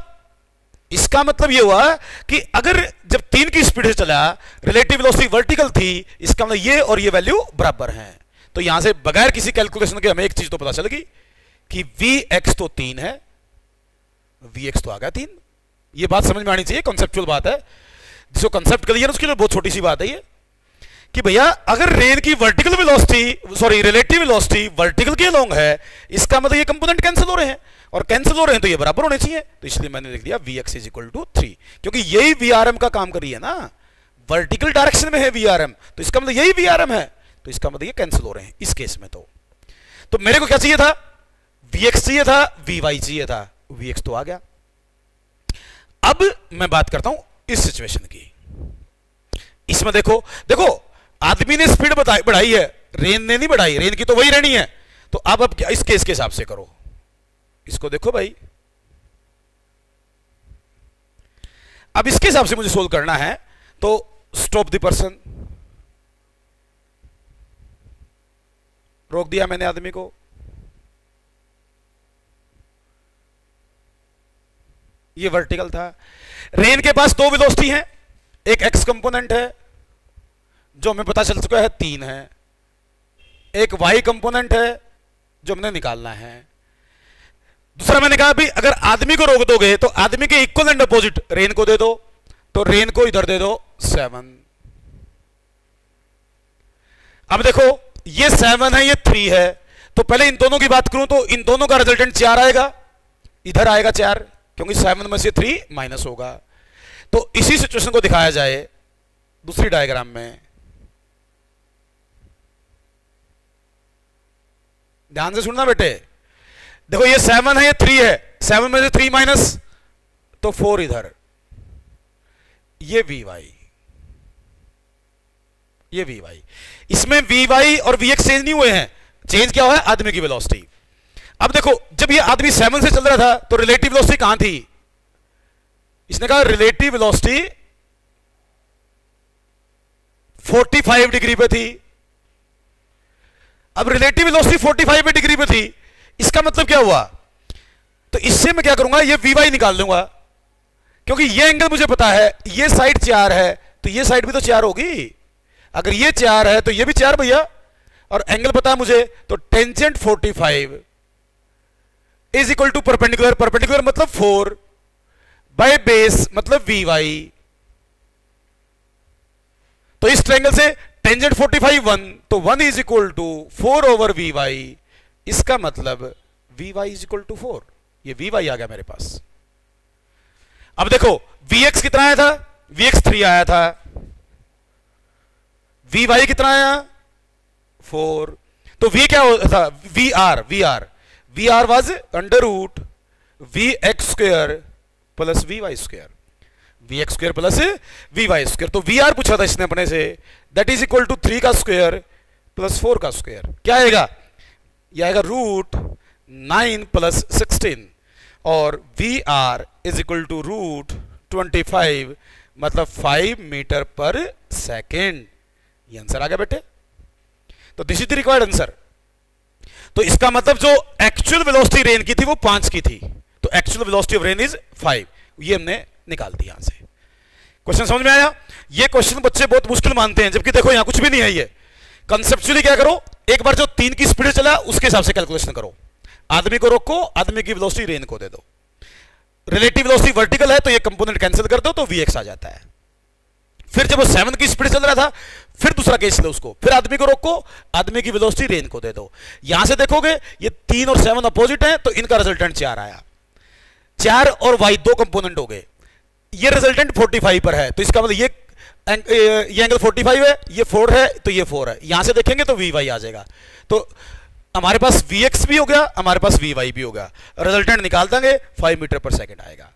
इसका मतलब ये हुआ कि अगर जब 3 की स्पीड से चला रिलेटिव वेलोसिटी वर्टिकल थी, इसका मतलब ये और ये वैल्यू बराबर हैं। तो यहां से बगैर किसी कैलकुलेशन के हमें एक चीज तो पता चल गई कि Vx तो 3 है, Vx तो आ गया 3। ये बात समझ में आनी चाहिए, कॉन्सेप्चुअल बात है। जिसको कॉन्सेप्ट क्लियर है उसके लिए बहुत छोटी सी बात है ये कि भैया अगर रेन की vertical velocity sorry relative velocity vertical के अलोंग है, इसका मतलब ये कंपोनेंट कैंसिल हो रहे हैं, और कैंसिल हो रहे हैं तो ये बराबर होने चाहिए। तो इसलिए मैंने लिख दिया Vx इज इक्वल टू 3, क्योंकि यही Vrm का काम कर रही है ना, वर्टिकल डायरेक्शन में है Vrm, तो इसका मतलब यही Vrm है, तो इसका मतलब ये कैंसिल हो रहे हैं इस केस में। तो मेरे को क्या चाहिए था? Vx चाहिए था, Vy चाहिए था, Vx तो आ गया। अब मैं बात करता हूं इस सिचुएशन की। इसमें देखो आदमी ने स्पीड बढ़ाई है, रेन ने नहीं बढ़ाई, रेन की तो वही रहनी है। तो अब क्या इस केस के हिसाब से करो, इसको देखो भाई। अब इसके हिसाब से मुझे सोल्व करना है, तो स्टॉप द पर्सन, रोक दिया मैंने आदमी को, ये वर्टिकल था। रेन के पास दो वेलोसिटी है, एक एक्स कंपोनेंट है जो हमें पता चल चुका है 3 है, एक वाई कंपोनेंट है जो हमने निकालना है। दूसरा मैंने कहा भी अगर आदमी को रोक दोगे तो आदमी के इक्वल एंड अपोजिट रेन को दे दो, तो रेन को इधर दे दो 7। अब देखो ये 7 है, ये 3 है, तो पहले इन दोनों की बात करूं तो इन दोनों का रिजल्टेंट 4 आएगा, इधर आएगा 4, क्योंकि 7 में से 3 माइनस होगा। तो इसी सिचुएशन को दिखाया जाए दूसरी डायग्राम में, ध्यान से सुनना बेटे। देखो ये 7 है, ये 3 है, 7 में से 3 माइनस तो 4 इधर, ये Vy, ये Vy, इसमें Vy और Vx चेंज नहीं हुए हैं, चेंज क्या हुआ है आदमी की वेलोसिटी। अब देखो जब ये आदमी 7 से चल रहा था तो रिलेटिव वेलोसिटी कहां थी, इसने कहा रिलेटिव वेलोसिटी 45 डिग्री पे थी। अब रिलेटिव वेलोसिटी 45 डिग्री पे थी, इसका मतलब क्या हुआ, तो इससे मैं क्या करूंगा, ये Vy निकाल लूंगा, क्योंकि ये एंगल मुझे पता है, ये साइड 4 है तो ये साइड भी तो 4 होगी, अगर ये 4 है तो ये भी 4 भैया, और एंगल पता है मुझे, तो tangent 45 is equal to perpendicular, perpendicular मतलब 4 बाय बेस मतलब Vy। तो इस ट्रायंगल से टेंजेंट 45 1, तो 1 is equal to 4 over Vy, इसका मतलब Vy इज इक्वल टू 4, ये Vy आ गया मेरे पास। अब देखो Vx कितना आया था, Vx 3 आया था, Vy कितना आया 4, तो V क्या होता था, Vr was under root Vx square plus Vy square, Vx square plus Vy square. तो Vr पूछा था इसने अपने से, दैट इज इक्वल टू 3 का स्क्वायर प्लस 4 का स्क्वायर, क्या आएगा, यह आएगा रूट 9 प्लस 16, और Vr is equal to root 25 मतलब 5 मीटर पर सेकेंड। ये आंसर आ गया बेटे, तो this is the required answer. तो इसका मतलब जो एक्चुअल वेलोसिटी रेन की थी वो 5 की थी, तो actual velocity of rain is 5, ये हमने निकाल दिया यहां से। क्वेश्चन समझ में आया। ये क्वेश्चन बच्चे बहुत मुश्किल मानते हैं, जबकि देखो यहां कुछ भी नहीं है, ये कंसेप्चुअली क्या करो, एक बार जो 3 की स्पीड चला उसके हिसाब से कैलकुलेशन करो, आदमी को रोको, आदमी की वेलोसिटी रेन को दे दो, रिलेटिव वेलोसिटी वर्टिकल है तो ये कंपोनेंट कैंसिल कर दो तो Vx आ जाता है। फिर जब वो 7 की स्पीड चल रहा था, फिर दूसरा केस लो उसको, फिर आदमी को रोको, आदमी की वेलोसिटी रेन को दे दो। यहां से देखोगे ये 3 और 7 अपोजिट है, तो इनका रिजल्टेंट 4 आया, 4 और y 2 कंपोनेंट हो गए, ये रिजल्टेंट 45 पर है, तो इसका मतलब ये एंगल 45 है, ये 4 है तो ये 4 है, यहां से देखेंगे तो Vy आ जाएगा। तो हमारे पास Vx भी हो गया, हमारे पास Vy भी होगा, रिजल्टेंट निकाल देंगे 5 मीटर पर सेकेंड आएगा।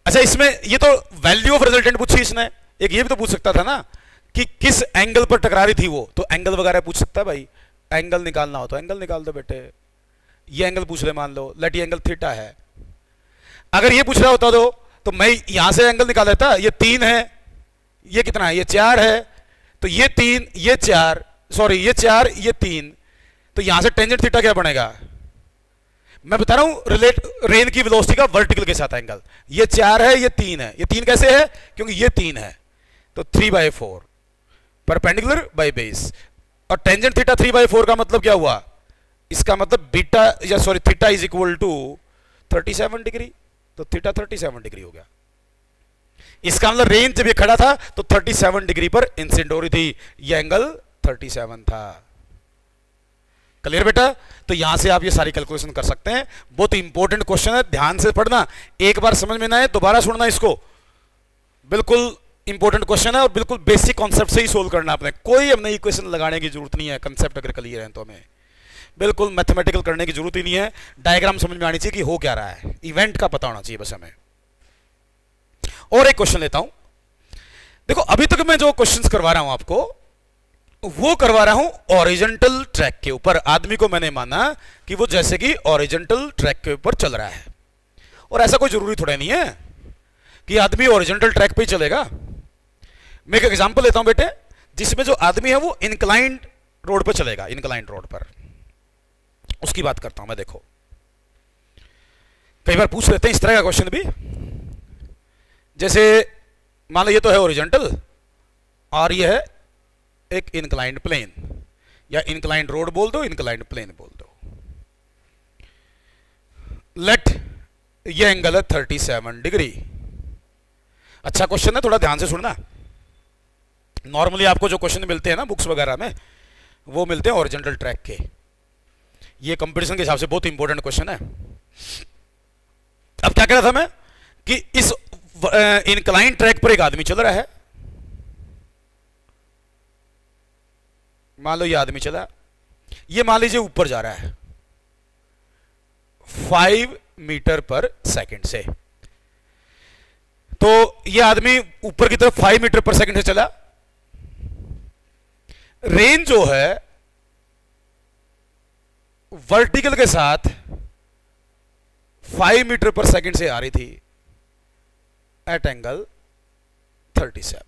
अच्छा इसमें ये तो वैल्यू ऑफ रिजल्टेंट पूछी इसने, एक ये भी तो पूछ सकता था ना कि किस एंगल पर टकरा रही थी वो, तो एंगल वगैरह पूछ सकता है भाई, एंगल निकालना हो तो एंगल निकाल दो बेटे, ये एंगल पूछ ले, मान लो लेट ये एंगल थीटा है, अगर ये पूछ रहा होता तो मैं यहां से एंगल निकाल लेता, ये 3 है, ये कितना है, ये 4 है, तो ये 3 ये 4 सॉरी ये 4 ये 3, तो यहां से टेंजेंट थीटा क्या बनेगा, मैं बता रहा हूं रेन की वेलोसिटी का वर्टिकल के साथ एंगल, ये 4 है ये 3 है, ये 3 कैसे है, क्योंकि ये 3 है, तो 3/4 परपेंडिकुलर बाय बेस, और टेंजेंट थीटा 3/4 का मतलब क्या हुआ, इसका मतलब बीटा या sorry theta is equal to 37 degree, तो थीटा 37 डिग्री हो गया। इसका मतलब रेन जब ये खड़ा था तो 37 डिग्री पर इंसिडेंट हो रही थी, ये एंगल 37 था। क्लियर बेटा, तो यहां से आप ये सारी कैलकुलेशन कर सकते हैं, बहुत इंपॉर्टेंट क्वेश्चन है, ध्यान से पढ़ना, एक बार समझ में ना आए दोबारा सुनना इसको, बिल्कुल इंपॉर्टेंट क्वेश्चन है और बिल्कुल बेसिक कॉन्सेप्ट से ही सोल्व करना आपने, कोई हमने इक्वेशन लगाने की जरूरत नहीं है, कंसेप्ट अगर क्लियर है तो हमें बिल्कुल मैथमेटिकल करने की जरूरत ही नहीं है, डायग्राम समझ में आनी चाहिए कि हो क्या रहा है, इवेंट का पता होना चाहिए बस हमें। और एक क्वेश्चन लेता हूं, देखो अभी तक मैं जो क्वेश्चंस करवा रहा हूं आपको वो करवा रहा हूं ऑरिजेंटल ट्रैक के ऊपर, आदमी को मैंने माना कि वो जैसे कि ऑरिजेंटल ट्रैक के ऊपर चल रहा है, और ऐसा कोई जरूरी थोड़ा नहीं है, कि आदमी ओरिजेंटल ट्रैक पे ही चलेगा। मैं एक एग्जांपल लेता हूं बेटे, जिसमें जो आदमी है वो इंक्लाइंड रोड पर चलेगा, इंक्लाइंड रोड पर, उसकी बात करता हूं मैं। देखो कई बार पूछ लेते हैं इस तरह का क्वेश्चन भी, जैसे मान लो ये तो है ओरिजेंटल और ये है एक इंक्लाइंड प्लेन, या इंक्लाइंड रोड बोल दो, इंक्लाइंड प्लेन बोल दो। लेट ये एंगल है 37 डिग्री। अच्छा क्वेश्चन है, थोड़ा ध्यान से सुनना। नॉर्मली आपको जो क्वेश्चन मिलते हैं ना बुक्स वगैरह में, वो मिलते हैं ओरिजेंटल ट्रैक के। ये कंपटीशन के हिसाब से बहुत इंपॉर्टेंट क्वेश्चन है। अब क्या कह रहा था मैं कि इस इंक्लाइंड ट्रैक पर एक आदमी चल रहा है। मान लो ये आदमी चला, ये मान लीजिए ऊपर जा रहा है 5 मीटर पर सेकंड से। तो ये आदमी ऊपर की तरफ 5 मीटर पर सेकंड से चला। रेंज जो है वर्टिकल के साथ 5 मीटर पर सेकंड से आ रही थी एट एंगल 37।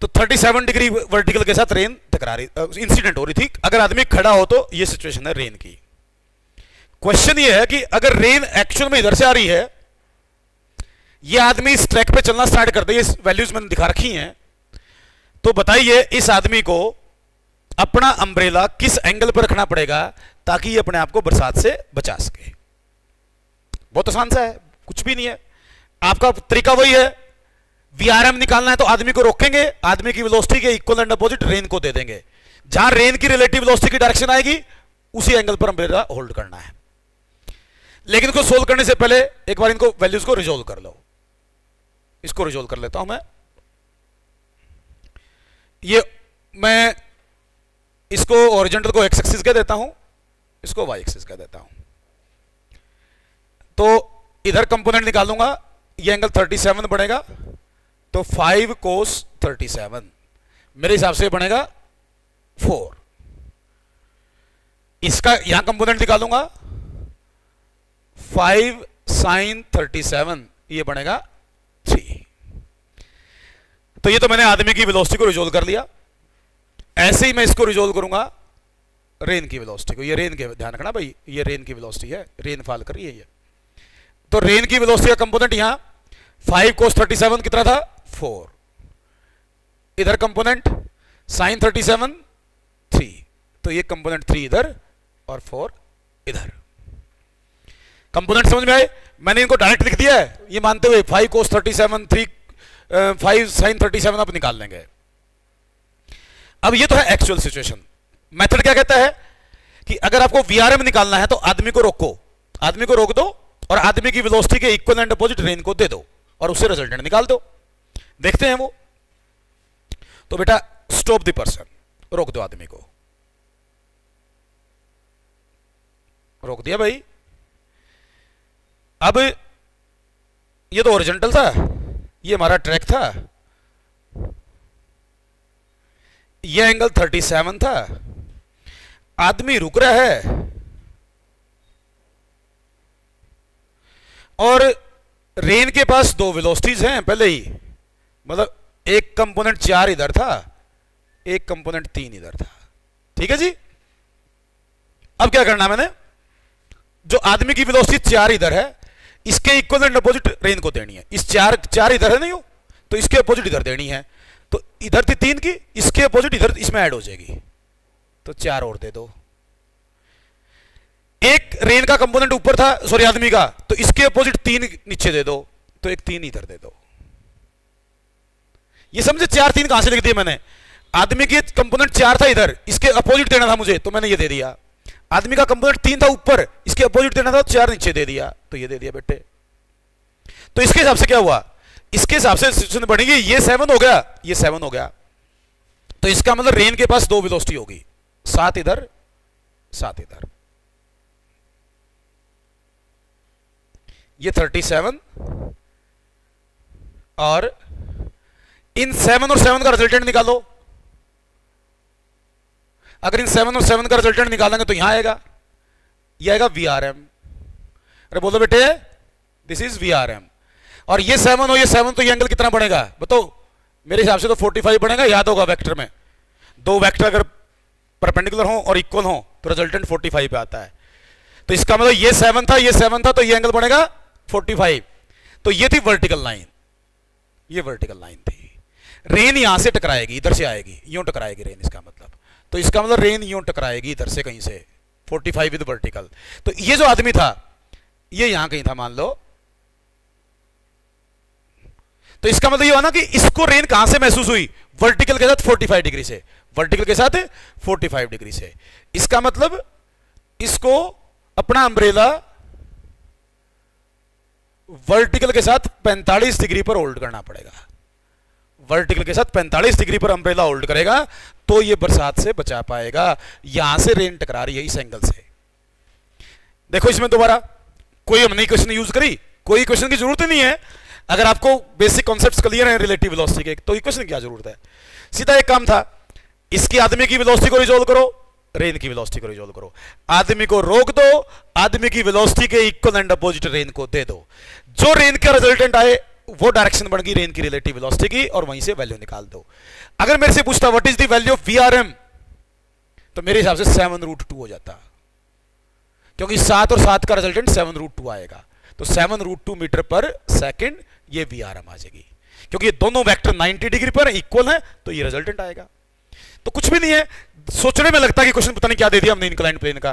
तो 37 डिग्री वर्टिकल के साथ रेन टकरा रही, इंसिडेंट हो रही थी। अगर आदमी खड़ा हो तो ये सिचुएशन है रेन की। क्वेश्चन ये है कि अगर रेन एक्चुअल में इधर से आ रही है, ये आदमी इस ट्रैक पे चलना स्टार्ट कर दे, ये वैल्यूज मैंने दिखा रखी हैं, तो बताइए इस आदमी को अपना अम्ब्रेला किस एंगल पर रखना पड़ेगा ताकि ये अपने आप को बरसात से बचा सके। बहुत आसान सा है, कुछ भी नहीं है। आपका तरीका वही है, वीआरएम निकालना है तो आदमी को रोकेंगे, आदमी की वेलोसिटी के इक्वल एंड अपोजिट रेन को दे देंगे। जहां रेन की रिलेटिव वेलोसिटी की डायरेक्शन आएगी उसी एंगल पर अम्ब्रेला होल्ड करना है। लेकिन इसको सोल्व करने से पहले एक बार इनको वैल्यूज को रिजोल्व कर लो। इसको रिजोल्व कर लेता हूं मैं। ये मैं इसको ओरिजेंटल को एक्स एक्सिस कह देता हूं, इसको वाई एक्सिस कह देता हूं। तो इधर कंपोनेंट निकालूंगा, ये एंगल 37 बनेगा, तो 5 cos 37 मेरे हिसाब से बनेगा 4। इसका यहां कंपोनेंट निकालूंगा 5 sin 37, ये बनेगा 3। तो ये तो मैंने आदमी की वेलोसिटी को रिजोल्व कर लिया। ऐसे ही मैं इसको रिजोल्व करूंगा रेन की वेलोसिटी को। ये रेन के, ध्यान रखना भाई, ये रेन की वेलोसिटी है, रेन फॉल कर रही है ये। तो रेन की वेलोसिटी का कंपोनेंट यहां 5 cos 37 कितना था 4, इधर कंपोनेंट sin 37 3, तो ये कंपोनेंट 3 इधर और 4 इधर। कंपोनेंट समझ में आए? मैंने इनको डायरेक्ट लिख दिया है ये मानते हुए 5 cos 37 3 5 sin 37 आप निकाल लेंगे। अब ये तो है एक्चुअल सिचुएशन। मेथड क्या कहता है कि अगर आपको वीआरएम निकालना है तो आदमी को रोको, आदमी को रोक दो और आदमी की वेलोसिटी के इक्वल एंड अपोजिट रेन को दे दो और उससे रिजल्टेंट निकाल दो। देखते हैं वो। तो बेटा स्टॉप द पर्सन, रोक दो आदमी को। रोक दिया भाई। अब ये तो ओरिजेंटल था, ये हमारा ट्रैक था, ये एंगल 37 था, आदमी रुक रहा है और रेन के पास 2 वेलोसिटीज हैं पहले ही, मतलब एक कंपोनेंट 4 इधर था, एक कंपोनेंट 3 इधर था। ठीक है जी। अब क्या करना मैंने, जो आदमी की वेलोसिटी 4 इधर है, इसके इक्वल एंड अपोजिट रेन को देनी है। इस 4 इधर है नहीं हो, तो इसके अपोजिट इधर देनी है। तो इधर थी 3 की, इसके अपोजिट इधर इसमें ऐड हो जाएगी, तो 4 और दे दो। एक रेन का कंपोनेंट ऊपर था, सॉरी आदमी का, तो इसके अपोजिट 3 नीचे दे दो, तो एक 3 इधर दे दो। ये समझे 4 3 कहां से लिख दिया मैंने? आदमी के कंपोनेंट 4 था इधर, इसके अपोजिट देना था मुझे, तो मैंने ये दे दिया। आदमी का कंपोनेंट 3 था ऊपर, इसके अपोजिट देना था, 4 नीचे दे दिया, तो ये दे दिया बेटे। तो इसके हिसाब से क्या हुआ, इसके हिसाब से सिचुएशन बनेगी, ये 7 हो गया, ये 7 हो गया, तो इसका मतलब रेन के पास 2 वेलोसिटी होगी, 7 इधर 7 इधर। ये 37 और इन 7 और 7 का रिजल्टेंट निकालो। अगर इन 7 और 7 का रिजल्टेंट निकालेंगे तो यहां आएगा, ये आएगा वीआरएम। अरे बोलो बेटे, दिस इज वीआरएम। और ये 7 हो, ये 7, तो ये एंगल कितना बनेगा बताओ? मेरे हिसाब से तो 45 बनेगा, याद होगा वेक्टर में दो वेक्टर अगर परपेंडिकुलर हो और इक्वल हो तो रिजल्टेंट 45 पे आता है। तो इसका मतलब ये 7 था, ये 7 था, तो ये एंगल बनेगा 45। तो ये थी वर्टिकल लाइन, ये वर्टिकल लाइन थी। रेन यहां से टकराएगी, इधर से आएगी, यूं टकराएगी रेन, इसका मतलब। तो इसका मतलब रेन यूं टकराएगी इधर से कहीं से, 45 विद वर्टिकल। तो ये जो आदमी था ये यहां कहीं था मान लो। तो इसका मतलब ये हुआ ना कि इसको रेन कहां से महसूस हुई? वर्टिकल के साथ 45 डिग्री से, वर्टिकल के साथ 45 डिग्री से। इसका मतलब इसको अपना अम्ब्रेला वर्टिकल के साथ 45 डिग्री पर होल्ड करना पड़ेगा। वर्टिकल के साथ 45 डिग्री पर अम्ब्रेला होल्ड करेगा तो ये बरसात से बचा पाएगा। यहां से रेन टकरा रही है इस एंगल से। देखो इसमें दोबारा कोई हमने क्वेश्चन यूज करी, कोई क्वेश्चन की जरूरत ही नहीं है। अगर आपको बेसिक कॉन्सेप्ट्स क्लियर है रिलेटिव वेलोसिटी के, तो इक्वेशन की क्या जरूरत है? सीधा एक काम था, इसकी आदमी की वेलोसिटी को रिजोल्व करो, रेन की वेलोसिटी को रिजोल्व करो। आदमी को रोक दो, आदमी की वेलोसिटी के इक्वल एंड अपोजिट रेन को दे दो। जो रेन का रिजल्टेंट आए वो डायरेक्शन बन गई रेन की रिलेटिव वेलोसिटी की, और वहीं से वैल्यू निकाल दो। अगर मेरे से पूछता what is the value of VRM, तो मेरे हिसाब से 7√2 हो जाता, क्योंकि 7 और 7 का रिजल्टेंट 7√2 आएगा। तो 7√2 मीटर पर सेकेंड ये VRM आ जाएगी, क्योंकि ये दोनों वेक्टर 90 डिग्री पर इक्वल है, तो ये रिजल्टेंट आएगा। तो कुछ भी नहीं है, सोचने में लगता है कि क्वेश्चन पता नहीं क्या दे दिया हमने इंक्लाइंड प्लेन का।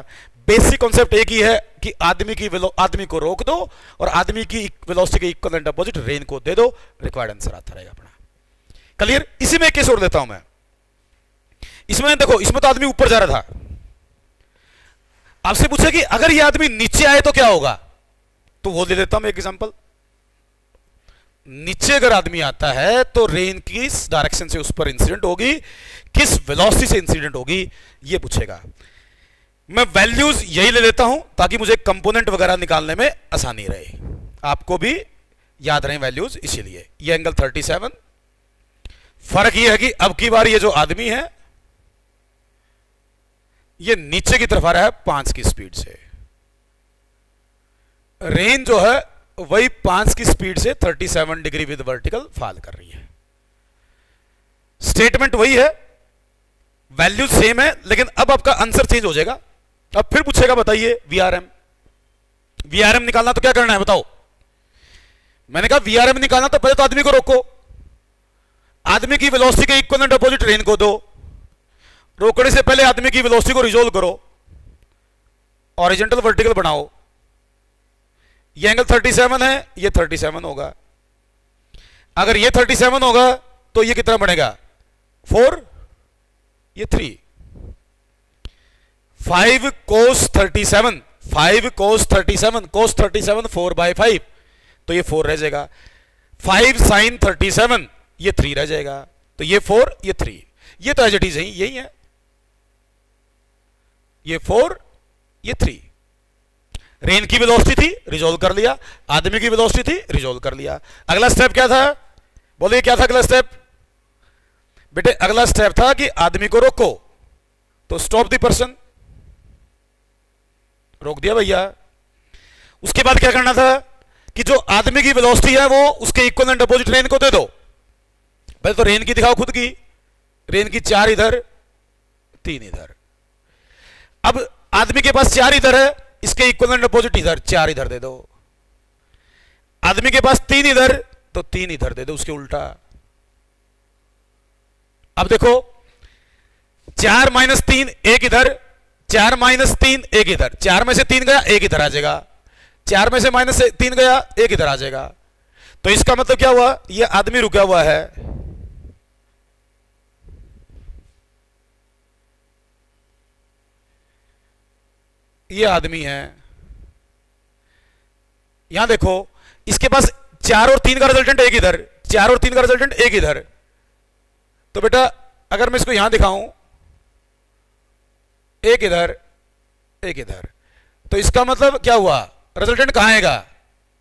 बेसिक कॉन्सेप्ट एक ही है कि आदमी को रोक दो और आदमी की वेलोसिटी के इक्वल एंड अपोजिट रेन को दे दो, रिक्वायर्ड आंसर आता रहेगा अपना। क्लियर? इसी में एक केस और लेता हूं मैं। इसमें देखो, इसमें तो आदमी ऊपर जा रहा था, आपसे पूछे कि अगर ये आदमी नीचे आए तो क्या होगा, तो वो दे देता हूं मैं एक एग्जांपल। नीचे अगर आदमी आता है तो रेन किस डायरेक्शन से उस पर इंसिडेंट होगी, किस वेलोसिटी से इंसिडेंट होगी, ये पूछेगा। मैं वैल्यूज यही ले लेता हूं ताकि मुझे कंपोनेंट वगैरह निकालने में आसानी रहे, आपको भी याद रहे वैल्यूज, इसीलिए। ये एंगल 37। फर्क ये है कि अब की बार ये जो आदमी है ये नीचे की तरफ आ रहा है 5 की स्पीड से, रेन जो है वही 5 की स्पीड से 37 डिग्री विद वर्टिकल फॉल कर रही है। स्टेटमेंट वही है, वैल्यू सेम है, लेकिन अब आपका आंसर चेंज हो जाएगा। अब फिर पूछेगा बताइए VRM निकालना तो क्या करना है बताओ? मैंने कहा VRM निकालना तो पहले तो आदमी को रोको, आदमी की वेलोसिटी के इक्वल एंड अपोजिट रेन को दो, रोकने से पहले आदमी की वेलोसिटी को रिजोल्व करो, हॉरिजॉन्टल वर्टिकल बनाओ। ये एंगल 37 है, ये 37 होगा। अगर ये 37 होगा तो ये कितना बनेगा? 4, ये 3। 5 cos 37, 5 cos 37, cos 37 4/5, तो ये 4 रह जाएगा। 5 sin 37, ये 3 रह जाएगा। तो ये 4, ये 3, ये तो एज इट इज है, यही है। ये 4, ये 3। रेन की वेलोसिटी थी, रिजोल्व कर लिया। आदमी की वेलोसिटी थी, रिजोल्व कर लिया। अगला स्टेप क्या था? बोलिए क्या था अगला स्टेप? बेटे अगला स्टेप था कि आदमी को रोको, तो स्टॉप द पर्सन, रोक दिया भैया। उसके बाद क्या करना था कि जो आदमी की वेलोसिटी है वो उसके इक्वल एंड अपोजिट रेन को दे दो। पहले तो रेन की दिखाओ खुद की, रेन की 4 इधर, 3 इधर। अब आदमी के पास 4 इधर है, इसके इक्वल एंड अपोजिट इधर, 4 इधर दे दो। आदमी के पास 3 इधर, तो 3 इधर दे दो, उसके उल्टा। अब देखो 4 - 3 1 इधर, 4 - 3 1 इधर, 4 में से 3 गया 1 इधर आ जाएगा, 4 में से -3 गया 1 इधर आ जाएगा। तो इसका मतलब क्या हुआ? ये आदमी रुका हुआ है, ये आदमी है। यहां देखो इसके पास 4 और 3 का रिजल्टेंट 1 इधर, 4 और 3 का रिजल्टेंट 1 इधर। तो बेटा अगर मैं इसको यहां दिखाऊं, 1 इधर 1 इधर, तो इसका मतलब क्या हुआ? रिजल्टेंट कहां आएगा?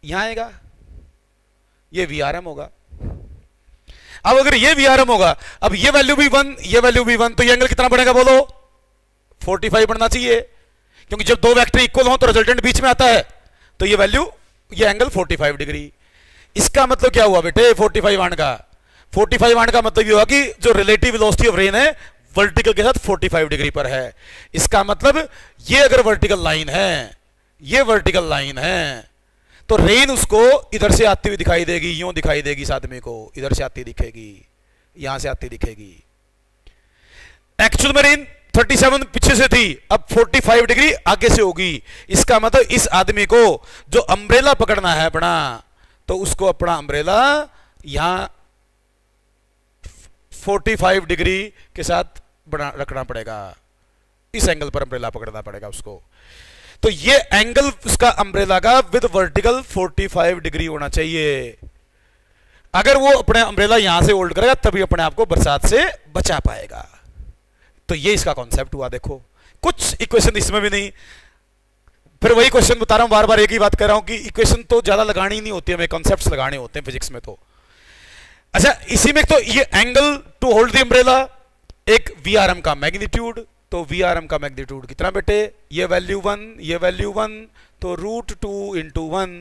यहां आएगा, ये VRM होगा। अब अगर ये VRM होगा, अब ये वैल्यू भी 1, ये वैल्यू भी 1, तो ये एंगल कितना बढ़ेगा बोलो? 45 बढ़ना चाहिए, क्योंकि जब दो वेक्टर इक्वल हो तो रिजल्टेंट बीच में आता है। तो ये वैल्यू, ये एंगल 45 डिग्री। इसका मतलब क्या हुआ बेटे 45 आंड का? 45 आंड का मतलब ये हुआ कि जो रिलेटिव वेलोसिटी ऑफ रेन है वर्टिकल के साथ 45 डिग्री पर है। इसका मतलब ये अगर वर्टिकल लाइन है, ये वर्टिकल लाइन है, तो रेन उसको इधर से आती हुई दिखाई देगी, यूं दिखाई देगी इस आदमी को, इधर से आती दिखेगी, यहां से आती दिखेगी। एक्चुअल में रेन 37 पीछे से थी, अब 45 डिग्री आगे से होगी। इसका मतलब इस आदमी को जो अम्ब्रेला पकड़ना है अपना, तो उसको अपना अम्ब्रेला यहां 45 डिग्री के साथ रखना पड़ेगा, इस एंगल पर अम्ब्रेला पकड़ना पड़ेगा उसको। तो ये एंगल उसका अम्ब्रेला का विद वर्टिकल 45 डिग्री होना चाहिए। अगर वो अपने अम्ब्रेला यहां से होल्ड करेगा तभी अपने आप को बरसात से बचा पाएगा। तो ये इसका कॉन्सेप्ट हुआ। देखो कुछ इक्वेशन इसमें भी नहीं, फिर वही क्वेश्चन बता रहा हूं, बार बार एक ही बात कर रहा हूं कि इक्वेशन तो ज्यादा लगानी नहीं होती है, हमें कॉन्सेप्ट्स लगाने होते हैं फिजिक्स में। तो अच्छा, इसी में तो ये angle to hold the umbrella, एक VRM का मैग्नीट्यूड, तो VRM का मैग्नीट्यूड कितना बेटे, ये वैल्यू 1, ये वैल्यू 1, तो √2 × 1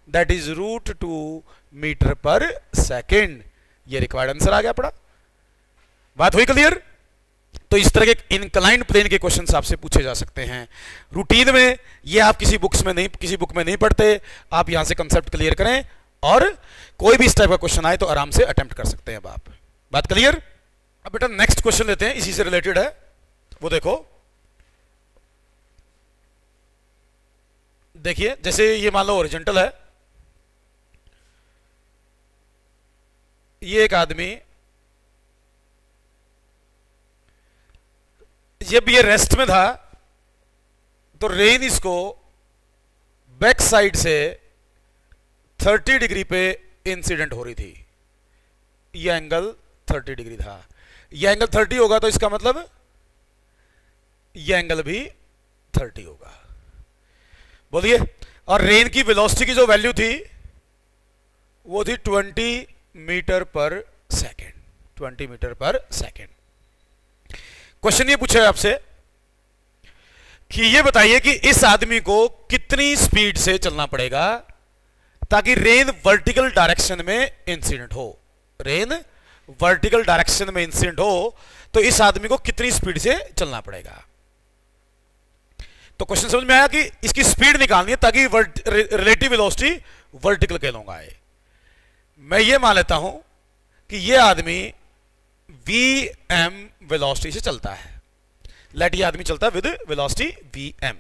that is √2 metre per second. ये रिक्वायर्ड आंसर आ गया अपना। बात हुई क्लियर? तो इस तरह के इंक्लाइंड प्लेन के क्वेश्चंस आपसे पूछे जा सकते हैं रूटीन में। ये आप किसी बुक में नहीं पढ़ते, आप यहां से कंसेप्ट क्लियर करें और कोई भी इस टाइप का क्वेश्चन आए तो आराम से अटेम्प्ट कर सकते हैं आप। बात क्लियर? अब बेटा नेक्स्ट क्वेश्चन लेते हैं, इसी से रिलेटेड है। वो देखो, देखिए जैसे ये मान लो हॉरिजॉन्टल है, ये एक आदमी जब ये रेस्ट में था तो रेन इसको बैक साइड से 30 डिग्री पे इंसिडेंट हो रही थी। ये एंगल 30 डिग्री था, ये एंगल 30 होगा तो इसका मतलब ये एंगल भी 30 होगा। बोलिए। और रेन की वेलोसिटी की जो वैल्यू थी वो थी 20 metre per second, 20 metre per second. Question ये पूछा है आपसे कि ये बताइए कि इस आदमी को कितनी स्पीड से चलना पड़ेगा ताकि रेन वर्टिकल डायरेक्शन में इंसिडेंट हो। रेन वर्टिकल डायरेक्शन में इंसिडेंट हो तो इस आदमी को कितनी स्पीड से चलना पड़ेगा। तो क्वेश्चन समझ में आया कि इसकी स्पीड निकालनी है ताकि रिलेटिव वेलोसिटी वर्टिकल के लॉन्ग आए। मैं ये मान लेता हूं कि ये आदमी Vm वेलोसिटी से चलता है। लेट ये आदमी चलता है विद वेलोसिटी Vm।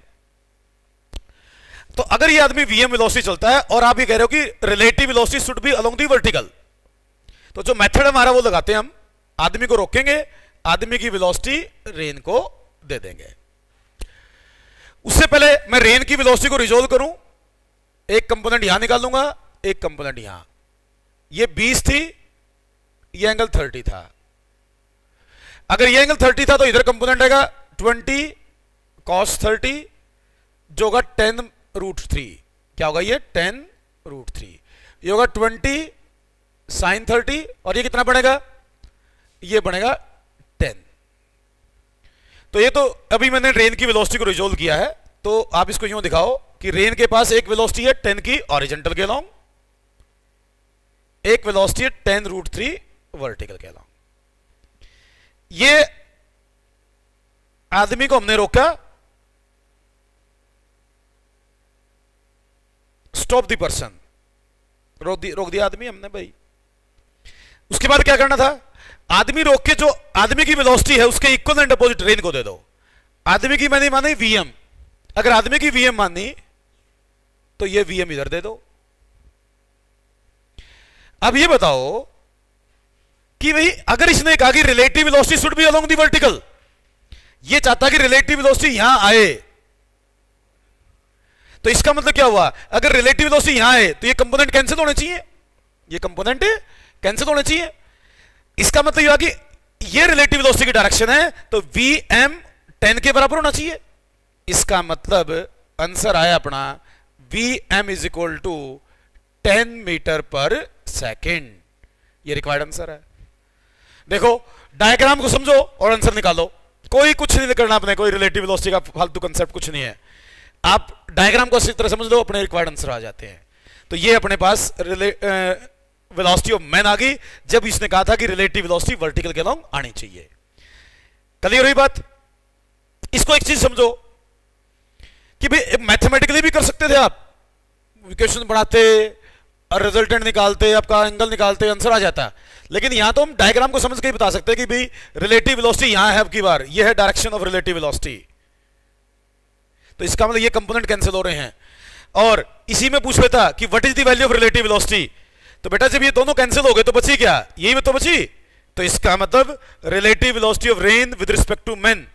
तो अगर ये आदमी Vm वेलोसिटी चलता है और आप ये कह रहे हो कि relative velocity should be along the vertical, तो जो मेथड हमारा वो लगाते हैं हम, आदमी को रोकेंगे, आदमी की वेलोसिटी रेन को दे देंगे। उससे पहले मैं रेन की वेलोसिटी को रिजोल्व करूं, एक कंपोनेंट यहां निकाल लूंगा, एक कंपोनेंट यहां। ये 20 थी, ये एंगल 30 था। अगर ये एंगल 30 था तो इधर कंपोनेंट आएगा 20 cos 30 जो होगा 10√3। क्या होगा ये 10√3। ये होगा 20 sin 30 और ये कितना बनेगा, ये बनेगा 10। तो ये तो अभी मैंने रेन की वेलोसिटी को रिजोल्व किया है। तो आप इसको यूं दिखाओ कि रेन के पास एक वेलोसिटी है 10 की हॉरिजॉन्टल के लॉन्ग, एक वेलोसिटी है 10√3 वर्टिकल के लॉन्ग। ये आदमी को हमने रोका, स्टॉप द पर्सन, रोक दिया आदमी हमने भाई। उसके बाद क्या करना था, आदमी रोक के जो आदमी की वेलोसिटी है उसके इक्वल एंड अपोजिट रेन को दे दो। आदमी की मैंने मानी Vm, अगर आदमी की Vm मानी तो ये Vm इधर दे दो। अब ये बताओ कि भाई अगर इसने कहा कि relative velocity should be along the vertical, ये चाहता कि रिलेटिव वेलोसिटी यहां आए, तो इसका मतलब क्या हुआ, अगर रिलेटिव वेलोसिटी यहां आए तो ये कंपोनेंट कैंसिल होने चाहिए, ये कंपोनेंट कैंसिल होने चाहिए। इसका मतलब यह कि ये रिलेटिव वेलोसिटी की डायरेक्शन है तो Vm 10 के बराबर होना चाहिए। इसका मतलब आंसर आया अपना Vm = 10 मीटर पर सेकेंड। ये रिक्वायर्ड आंसर है। देखो डायग्राम को समझो और आंसर निकालो, कोई कुछ नहीं करना अपने, कोई रिलेटिव वेलोसिटी का फालतू कंसेप्ट कुछ नहीं है। आप डायग्राम को अच्छी तरह समझ लो, अपने रिक्वायर्ड आंसर आ जाते हैं। तो ये अपने पास वेलोसिटी ऑफ मैन आ गई जब इसने कहा था कि रिलेटिव वेलोसिटी वर्टिकल के अलोंग आनी चाहिए। क्लियर हुई बात? इसको एक चीज समझो कि भाई मैथमेटिकली भी कर सकते थे आप, इक्वेशन बनाते और रिजल्टेंट निकालते, आपका एंगल निकालते, आंसर आ जाता। लेकिन यहां तो हम डायग्राम को समझ के ही बता सकते हैं कि भाई रिलेटिव वेलोसिटी यहां है, अब की बार ये है डायरेक्शन ऑफ रिलेटिव वेलोसिटी, तो इसका मतलब ये कंपोनेंट कैंसिल हो रहे हैं। और इसी में पूछ लेता कि what is the value of relative velocity, तो बेटा जब ये दोनों कैंसिल हो गए तो बची क्या, यही में तो बची। तो इसका मतलब relative velocity of rain with respect to man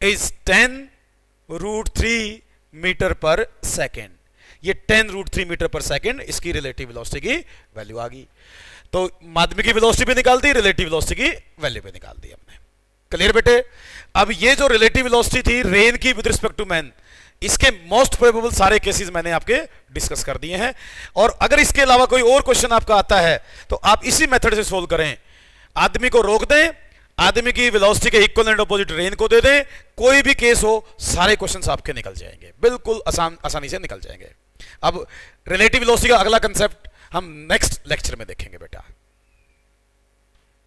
is 10√3 metre per second. ये 10√3 मीटर पर सेकेंड इसकी रिलेटिव वेलोसिटी की वैल्यू आ गई। तो माध्यमिक की वेलोसिटी पे निकाल दी, रिलेटिव वेलोसिटी की वैल्यू पे निकाल दी हमने। क्लियर बेटे? अब ये जो रिलेटिव वेलोसिटी थी रेन की विद रिस्पेक्ट टू मैन, इसके मोस्ट प्रोबेबल सारे केसेस मैंने आपके डिस्कस कर दिए हैं। और अगर इसके अलावा कोई और क्वेश्चन आपका आता है तो आप इसी मेथड से सोल्व करें। आदमी को रोक दें, आदमी की वेलोसिटी के इक्वल एंड अपोजिट रेन को दे दें, कोई भी केस हो सारे क्वेश्चंस आपके निकल जाएंगे, बिल्कुल आसानी से निकल जाएंगे। अब रिलेटिव वेलोसिटी का अगला कंसेप्ट हम नेक्स्ट लेक्चर में देखेंगे बेटा।